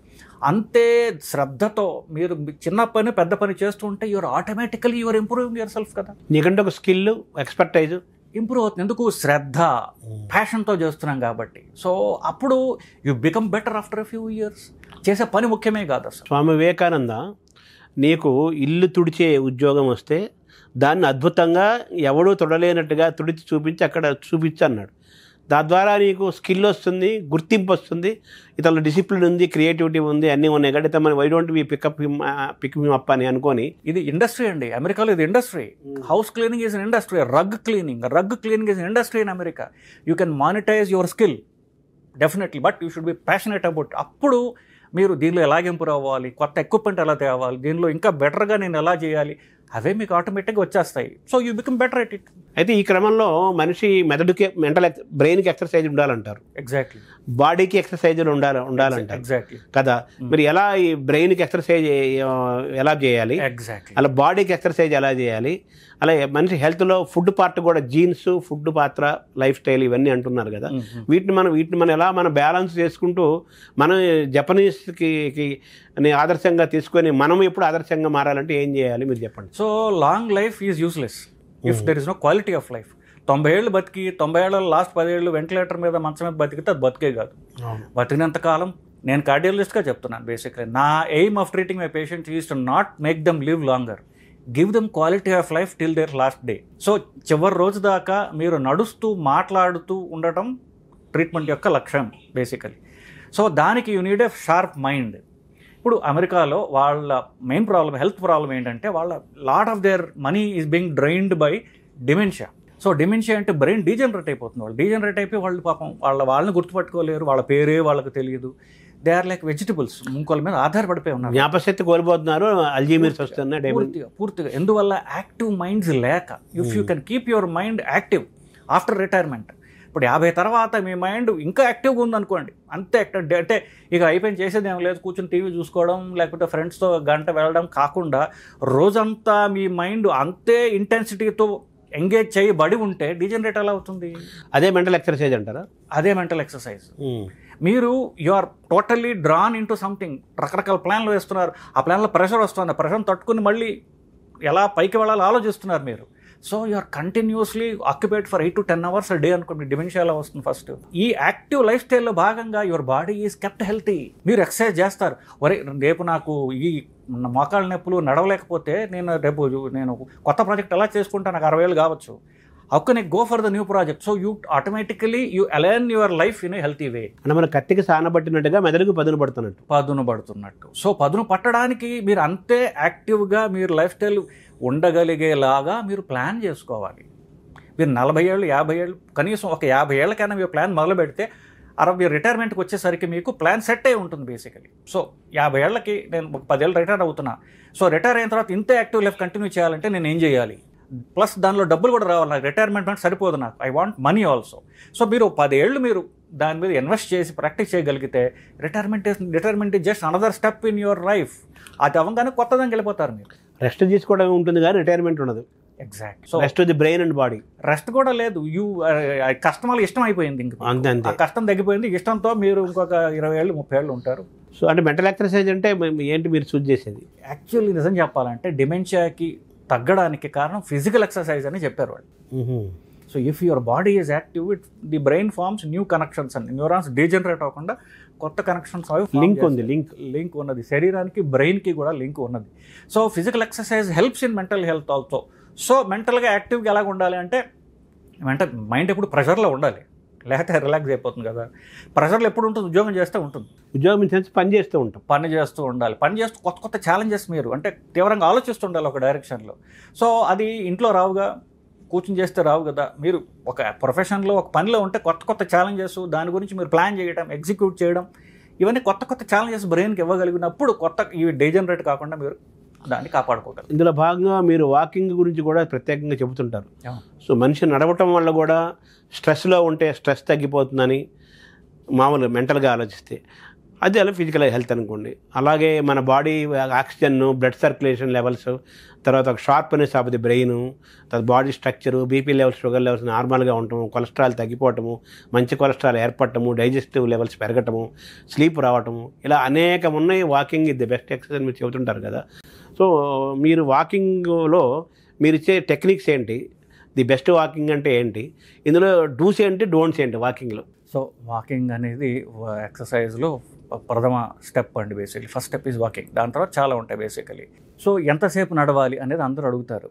అంతే శ్రద్ధతో మీరు చిన్న పని పెద్ద పని చేస్తుంటే you're automatically you're improving yourself కదా. నీకంటే ఒక స్కిల్, ఎక్స్పర్టైజ్ ఇంప్రూవ్ అవుతుంది. ఎందుకు? శ్రద్ధ, ప్యాషన్తో చేస్తున్నాం కాబట్టి. సో అప్పుడు you become better after a few years. చేసే పని ముఖ్యమే కాదు అసలు. స్వామి వివేకానంద నీకు ఇల్లు తుడిచే ఉద్యోగం వస్తే దాన్ని అద్భుతంగా ఎవడూ తొడలేనట్టుగా తుడిచి చూపించి అక్కడ చూపించి అన్నాడు. తద్వారా నీకు స్కిల్ వస్తుంది, గుర్తింపు వస్తుంది, ఇతరుల డిసిప్లిన్ ఉంది, క్రియేటివిటీ ఉంది, అన్నీ ఉన్నాయి. కాబట్టి మనం why don't we pick him up అని అనుకొని. ఇది ఇండస్ట్రీ అండి అమెరికాలో. ఇది industry. House cleaning is an industry. Rug cleaning is an industry in America. You can monetize your skill definitely, but you should be passionate about. అప్పుడు మీరు దీనిలో ఎలాగ ఇంప్రూవ్ అవ్వాలి, కొత్త ఎక్విప్మెంట్ ఎలా తేవాలి, దీనిలో ఇంకా బెటర్గా నేను ఎలా చేయాలి, అవే మీకు ఆటోమేటిక్గా వచ్చేస్తాయి. So you become better at it. అయితే ఈ క్రమంలో మనిషి మెదడుకి బ్రెయిన్కి ఎక్సర్సైజ్ ఉండాలంటారు, ఎగ్జాక్ట్లీ. బాడీకి ఎక్సర్సైజులు ఉండాలంటారు ఎగ్జాక్ట్లీ కదా. మరి ఎలా ఈ బ్రెయిన్కి ఎక్సర్సైజ్ ఎలా చేయాలి, ఎగ్జాక్ట్లీ అలా బాడీకి ఎక్సర్సైజ్ ఎలా చేయాలి, అలా మనిషి హెల్త్లో ఫుడ్ పార్ట్ కూడా జీన్స్, ఫుడ్ పాత్ర, లైఫ్ స్టైల్ ఇవన్నీ అంటున్నారు కదా. వీటిని మనం ఎలా మనం బ్యాలెన్స్ చేసుకుంటూ మనం జపనీస్కి ఆదర్శంగా తీసుకొని మనం ఎప్పుడు ఆదర్శంగా మారాలంటే ఏం చేయాలి మీరు చెప్పండి. So long life is useless if there is no quality of life. 90 ఏళ్ళు బతికి 90 ఏళ్ళ లాస్ట్ 10 ఏళ్ళు వెంటిలేటర్ మీద మంచం మీద బతికితే అది బతికే కాదు. బతికినంతకాలం నేను కార్డియాలజిస్ట్గా చెప్తున్నాను, బేసిక్లీ నా aim of treating my patients is to not make them live longer, give them quality of life till their last day. So చివరి రోజు దాకా మీరు నడుస్తూ మాట్లాడుతూ ఉండటం ట్రీట్మెంట్ యొక్క లక్ష్యం బేసికలీ. సో దానికి you need a sharp mind. ఇప్పుడు అమెరికాలో వాళ్ళ మెయిన్ ప్రాబ్లం, హెల్త్ ప్రాబ్లం ఏంటంటే వాళ్ళ lot of their money is being drained by dementia. So dementia అంటే బ్రెయిన్ డీజనరేట్ అయిపోతుంది. వాళ్ళు డీజనరేట్ అయిపోయి వాళ్ళు పాపం వాళ్ళని గుర్తుపట్టుకోలేరు, వాళ్ళ పేరే వాళ్ళకి తెలియదు. దే ఆర్ లైక్ వెజిటబుల్స్, ఇంకోళ్ళ మీద ఆధారపడిపోయి ఉన్నారు, జ్ఞాపశక్తి కోల్పోతున్నారు, అల్జీమర్స్ వస్తున్నాయి పూర్తిగా. ఎందువల్ల? యాక్టివ్ మైండ్స్ లేక. If you can keep your mind active after retirement. ఇప్పుడు 50 తర్వాత మీ మైండ్ ఇంకా యాక్టివ్గా ఉందనుకోండి, అంతే యాక్టివ్ అంటే ఇక అయిపోయింది, చేసేది ఏం లేదు, కూర్చొని టీవీ చూసుకోవడం లేకపోతే ఫ్రెండ్స్తో గంట వెళ్ళడం కాకుండా రోజంతా మీ మైండ్ అంతే ఇంటెన్సిటీతో ఎంగేజ్ చేయబడి ఉంటే డీజనరేట్ ఎలా అవుతుంది? అదే మెంటల్ ఎక్సర్సైజ్ అంటారా? అదే మెంటల్ ఎక్సర్సైజ్. మీరు you are totally drawn into something. రకరకాల ప్లాన్లు వేస్తున్నారు, ఆ ప్లాన్లో ప్రెషర్ వస్తుంది, ఆ ప్రెషర్ని తట్టుకుని మళ్ళీ ఎలా పైకి వెళ్ళాలో ఆలోచిస్తున్నారు మీరు. So you are continuously occupied for 8 to 10 hours a day అనుకోండి. డిమెన్షియా ఎలా వస్తుంది? ఫస్ట్ ఈ యాక్టివ్ లైఫ్ స్టైల్లో భాగంగా your body is kept healthy. మీరు ఎక్సర్సైజ్ చేస్తారు, ఒరే రేపు నాకు ఈ మోకాళ్ళ నొప్పులు నడవలేకపోతే నేను కొత్త ప్రాజెక్ట్ ఎలా చేసుకుంటా, నాకు 60 ఏళ్ళు కావచ్చు, how can I go for the new project? So you automatically you align your life in a healthy way. అంటే మన కత్తికి సానబట్టినట్టుగా మెదడుకు పదును పడుతున్నట్టు. సో పదును పట్టడానికి మీరు అంతే యాక్టివ్గా మీరు లైఫ్ స్టైల్ ఉండగలిగేలాగా మీరు ప్లాన్ చేసుకోవాలి. మీరు 40 ఏళ్ళు 50 ఏళ్ళు కనీసం ఒక 50 ఏళ్ళకైనా మీరు ప్లాన్ మొదలు పెడితే 60 రిటైర్మెంట్కి వచ్చేసరికి మీకు ప్లాన్ సెట్ అయి ఉంటుంది బేసికలీ. సో 50 ఏళ్ళకి నేను ఒక 10 ఏళ్ళు రిటైర్ అవుతున్నా, సో రిటైర్ అయిన తర్వాత ఇంతే యాక్టివ్ లైఫ్ కంటిన్యూ చేయాలంటే నేను ఏం చేయాలి? ప్లస్ దానిలో డబ్బులు కూడా రావాలి, నాకు రిటైర్మెంట్ అంటే సరిపోదు, నాకు I want money also. So మీరు 10 ఏళ్ళు మీరు దాని మీద ఇన్వెస్ట్ చేసి ప్రాక్టీస్ చేయగలిగితే retirement is just another step in your life. అది అవ్వగానే కొత్తదానికి వెళ్ళిపోతారు. మీరు రెస్ట్ తీసుకోవడం ఉంటుంది కానీ రిటైర్మెంట్ ఉండదు. Exact. So rest the brain and body. Rest కూడా లేదు, కష్టం వల్ల ఇష్టం అయిపోయింది, ఇంకా అంతే కష్టం తగ్గిపోయింది, ఇష్టంతో మీరు ఇంకొక 20 ఏళ్ళు 30 ఏళ్ళు ఉంటారు. సో అంటే మెంటల్ ఎక్సర్సైజ్ అంటే ఏంటి మీరు సూజ్ చేసేది? యాక్చువల్లీ నిజం చెప్పాలంటే డిమెన్షియాకి తగ్గడానికి కారణం ఫిజికల్ ఎక్సర్సైజ్ అని చెప్పారు వాళ్ళు. So if your body is active, the brain forms new connections and neurons degenerate అవ్వకుండా కొత్త కనెక్షన్స్ లింక్ ఉన్నది. శరీరానికి బ్రెయిన్కి కూడా లింక్ ఉన్నది. So physical exercise helps in mental health also. So మెంటల్గా యాక్టివ్గా ఎలాగ ఉండాలి అంటే మైండ్ ఎప్పుడు ప్రెషర్లో ఉండాలి, లేకపోతే రిలాక్స్ అయిపోతుంది కదా. ప్రెషర్లో ఎప్పుడు ఉంటుంది? ఉద్యోగం చేస్తూ ఉంటుంది, పని చేస్తూ ఉండాలి. పని చేస్తూ కొత్త ఛాలెంజెస్ మీరు అంటే తీవ్రంగా ఆలోచిస్తూ ఉండాలి ఒక డైరెక్షన్లో. సో అది ఇంట్లో రావుగా, కూర్చొని చేస్తే రావు కదా. మీరు ఒక ప్రొఫెషన్లో ఒక పనిలో ఉంటే కొత్త ఛాలెంజెస్, దాని గురించి మీరు ప్లాన్ చేయడం, ఎగ్జిక్యూట్ చేయడం, ఇవన్నీ కొత్త ఛాలెంజెస్ బ్రెయిన్కి ఇవ్వగలిగినప్పుడు ఇవి డీజనరేట్ కాకుండా మీరు దాన్ని కాపాడుకోగలరు. ఇందులో భాగంగా మీరు వాకింగ్ గురించి కూడా ప్రత్యేకంగా చెబుతుంటారు. సో మనిషి నడవటం వల్ల కూడా స్ట్రెస్లో ఉంటే స్ట్రెస్ తగ్గిపోతుందని మామూలుగా మెంటల్గా ఆలోచిస్తే, అది అలా ఫిజికల్ హెల్త్ అనుకోండి. అలాగే మన body oxygen, blood circulation levels, తర్వాత ఒక షార్ప్నెస్ ఆఫ్ ది బ్రెయిన్, తర్వాత body structure, BP levels, sugar levels నార్మల్గా ఉండటము, కొలెస్ట్రాల్ తగ్గిపోవటము, మంచి కొలెస్ట్రాల్ ఏర్పడటము, డైజెస్టివ్ లెవెల్స్ పెరగటము, స్లీప్ రావటము, ఇలా అనేకం ఉన్నాయి. వాకింగ్ ఇది ది బెస్ట్ ఎక్సర్సైజ్ మీరు చెబుతుంటారు కదా. సో మీరు వాకింగ్లో మీరు ఇచ్చే టెక్నిక్స్ ఏంటి? ది బెస్ట్ వాకింగ్ అంటే ఏంటి? ఇందులో డూస్ ఏంటి, డోంట్స్ ఏంటి వాకింగ్లో? సో వాకింగ్ అనేది ఎక్సర్సైజ్లో ప్రథమ స్టెప్ అండి. Basically first step is walking. దాని తర్వాత చాలా ఉంటాయి బేసికలీ. సో ఎంతసేపు నడవాలి అనేది అందరూ అడుగుతారు.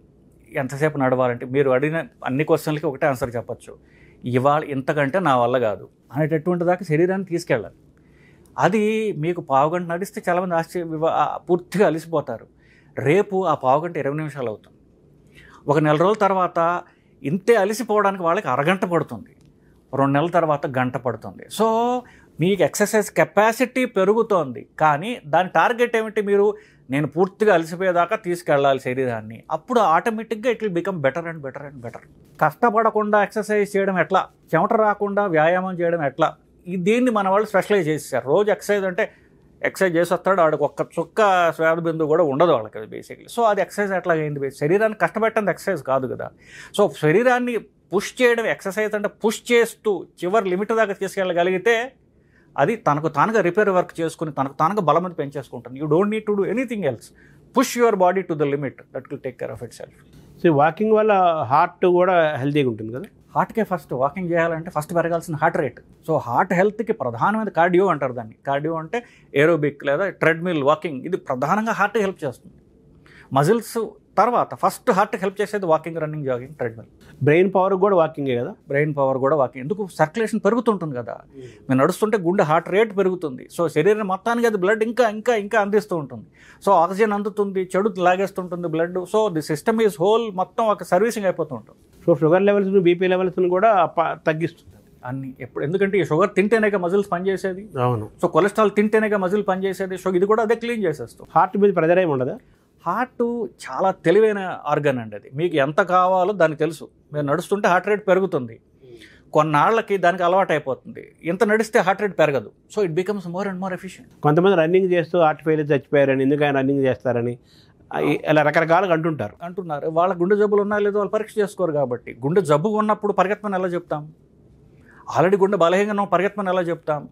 ఎంతసేపు నడవాలంటే మీరు అడిగిన అన్ని క్వశ్చన్లకి ఒకటే ఆన్సర్ చెప్పచ్చు, ఇవాళ ఇంతకంటే నా వల్ల కాదు అనేటటువంటి దాకా శరీరాన్ని తీసుకెళ్ళాలి. అది మీకు పావుగంట నడిస్తే చాలామంది పూర్తిగా అలసిపోతారు. రేపు ఆ పావుగంట 20 నిమిషాలు అవుతుంది. ఒక నెల రోజుల తర్వాత ఇంతే అలసిపోవడానికి వాళ్ళకి అరగంట పడుతుంది, 2 నెలల తర్వాత గంట పడుతుంది. సో మీకు ఎక్సర్సైజ్ కెపాసిటీ పెరుగుతోంది, కానీ దాని టార్గెట్ ఏమిటి? మీరు నేను పూర్తిగా అలసిపోయేదాకా తీసుకెళ్ళాలి శరీరాన్ని. అప్పుడు ఆటోమేటిక్గా it will become better and better and better. కష్టపడకుండా ఎక్సర్సైజ్ చేయడం ఎట్లా, చెమట రాకుండా వ్యాయామం చేయడం ఎట్లా, దీన్ని మన వాళ్ళు స్పెషలైజ్ చేసేసారు. రోజు ఎక్సర్సైజ్ అంటే ఎక్సర్సైజ్ చేసి వస్తాడు, వాడికి ఒక్క చుక్క శ్వాస బిందువు కూడా ఉండదు వాళ్ళకి అది బేసిక్లీ. సో అది ఎక్సర్సైజ్ ఎట్లాగైంది? శరీరాన్ని కష్టపెట్టండి ఎక్సర్సైజ్ కాదు కదా. సో శరీరాన్ని పుష్ చేయడం ఎక్సర్సైజ్ అంటే పుష్ చేస్తూ చివరి లిమిట్ దాకా తీసుకెళ్ళగలిగితే అది తనకు తానుగా రిపేర్ వర్క్ చేసుకుని తనకు తానుగా బలం అని పెంచేసుకుంటుంది. You don't need to do anything else. Push your body to the limit, that will take care of itself. So walking వల్ల హార్ట్ కూడా హెల్తీగా ఉంటుంది కదా. హార్ట్కే ఫస్ట్ వాకింగ్ చేయాలంటే ఫస్ట్ పెరగాల్సిన హార్ట్ రేట్. సో హార్ట్ హెల్త్కి ప్రధానమైన కార్డియో అంటారు దాన్ని. కార్డియో అంటే ఏరోబిక్ లేదా ట్రెడ్మిల్ వాకింగ్, ఇది ప్రధానంగా హార్ట్ హెల్ప్ చేస్తుంది. మజిల్స్ తర్వాత ఫస్ట్ హార్ట్కి హెల్ప్ చేసేది walking, running, jogging, treadmill. Brain power కూడా వాకింగే కదా. బ్రెయిన్ పవర్ కూడా వాకింగ్. ఎందుకు? సర్క్యులేషన్ పెరుగుతుంటుంది కదా. మీరు నడుస్తుంటే గుండె హార్ట్ రేట్ పెరుగుతుంది. సో శరీరం మొత్తానికి అది బ్లడ్ ఇంకా ఇంకా ఇంకా అందిస్తూ ఉంటుంది. సో ఆక్సిజన్ అందుతుంది, చెడు లాగేస్తుంటుంది blood. So the system is whole మొత్తం ఒక సర్వీసింగ్ అయిపోతూ ఉంటుంది. సో షుగర్ లెవెల్స్, బీపీ లెవెల్స్ని కూడా తగ్గిస్తుంది అన్ని. ఎప్పుడు? ఎందుకంటే ఈ షుగర్ తింటేనేగా మజిల్స్ పనిచేసేది. అవును. సో కొలెస్ట్రాల్ తింటేనేగా మజిల్ పనిచేసేది. సో ఇది కూడా అదే క్లీన్ చేసేస్తుంది. హార్ట్ మీద ప్రెజర్ ఏమి ఉండదా? హార్ట్ చాలా తెలివైన ఆర్గన్ అండి. అది మీకు ఎంత కావాలో దానికి తెలుసు. మీరు నడుస్తుంటే హార్ట్ రేట్ పెరుగుతుంది, కొన్నాళ్ళకి దానికి అలవాటు అయిపోతుంది. ఎంత నడిస్తే హార్ట్ రేట్ పెరగదు. So it becomes more and more efficient. కొంతమంది రన్నింగ్ చేస్తూ హార్ట్ ఫెయిల్ చచ్చిపోయారని, ఎందుకని రన్నింగ్ చేస్తారని ఇలా రకరకాలుగా అంటున్నారు. వాళ్ళ గుండె జబ్బులు ఉన్నా లేదో వాళ్ళు పరీక్ష చేసుకోరు కాబట్టి. గుండె జబ్బు ఉన్నప్పుడు పరిగెత్తమని ఎలా చెప్తాం? ఆల్రెడీ గుండె బలహీనంగా పరిగెత్తమని ఎలా చెప్తాం?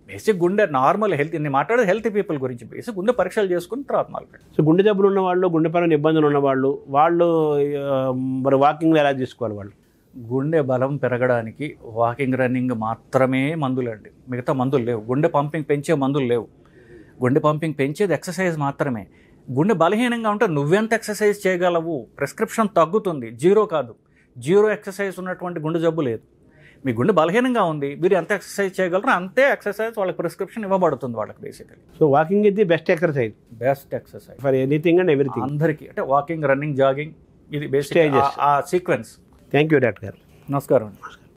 బేసిక్ గుండె నార్మల్ హెల్త్, నేను మాట్లాడేది హెల్తీ పీపుల్ గురించి. బేసిక్ గుండె పరీక్షలు చేసుకుని తర్వాత మాట్లాడు. సో గుండె జబ్బులు ఉన్నవాళ్ళు, గుండె పరమైన ఇబ్బందులు ఉన్నవాళ్ళు, వాళ్ళు మరి వాకింగ్ ఎలా తీసుకోవాలి? వాళ్ళు గుండె బలం పెరగడానికి వాకింగ్, రన్నింగ్ మాత్రమే మందులండి. మిగతా మందులు లేవు. గుండె పంపింగ్ పెంచే మందులు లేవు. గుండె పంపింగ్ పెంచేది ఎక్సర్సైజ్ మాత్రమే. గుండె బలహీనంగా ఉంటే నువ్వెంత ఎక్సర్సైజ్ చేయగలవు? ప్రిస్క్రిప్షన్ తగ్గుతుంది, జీరో కాదు. జీరో ఎక్సర్సైజ్ ఉన్నటువంటి గుండె జబ్బు లేదు. మీ గుండె బలహీనంగా ఉంది, మీరు ఎంత ఎక్సర్సైజ్ చేయగలరో అంతే ఎక్సర్సైజ్ వాళ్ళకి ప్రిస్క్రిప్షన్ ఇవ్వబడుతుంది వాళ్ళకి బేసికలీ. సో వాకింగ్ ఇది best exercise for anything and everything. అందరికీ అంటే వాకింగ్, రన్నింగ్, జాగింగ్, ఇది బేసిక్ ఆ సీక్వెన్స్. థ్యాంక్ యూ డాక్టర్ గారు. నమస్కారం.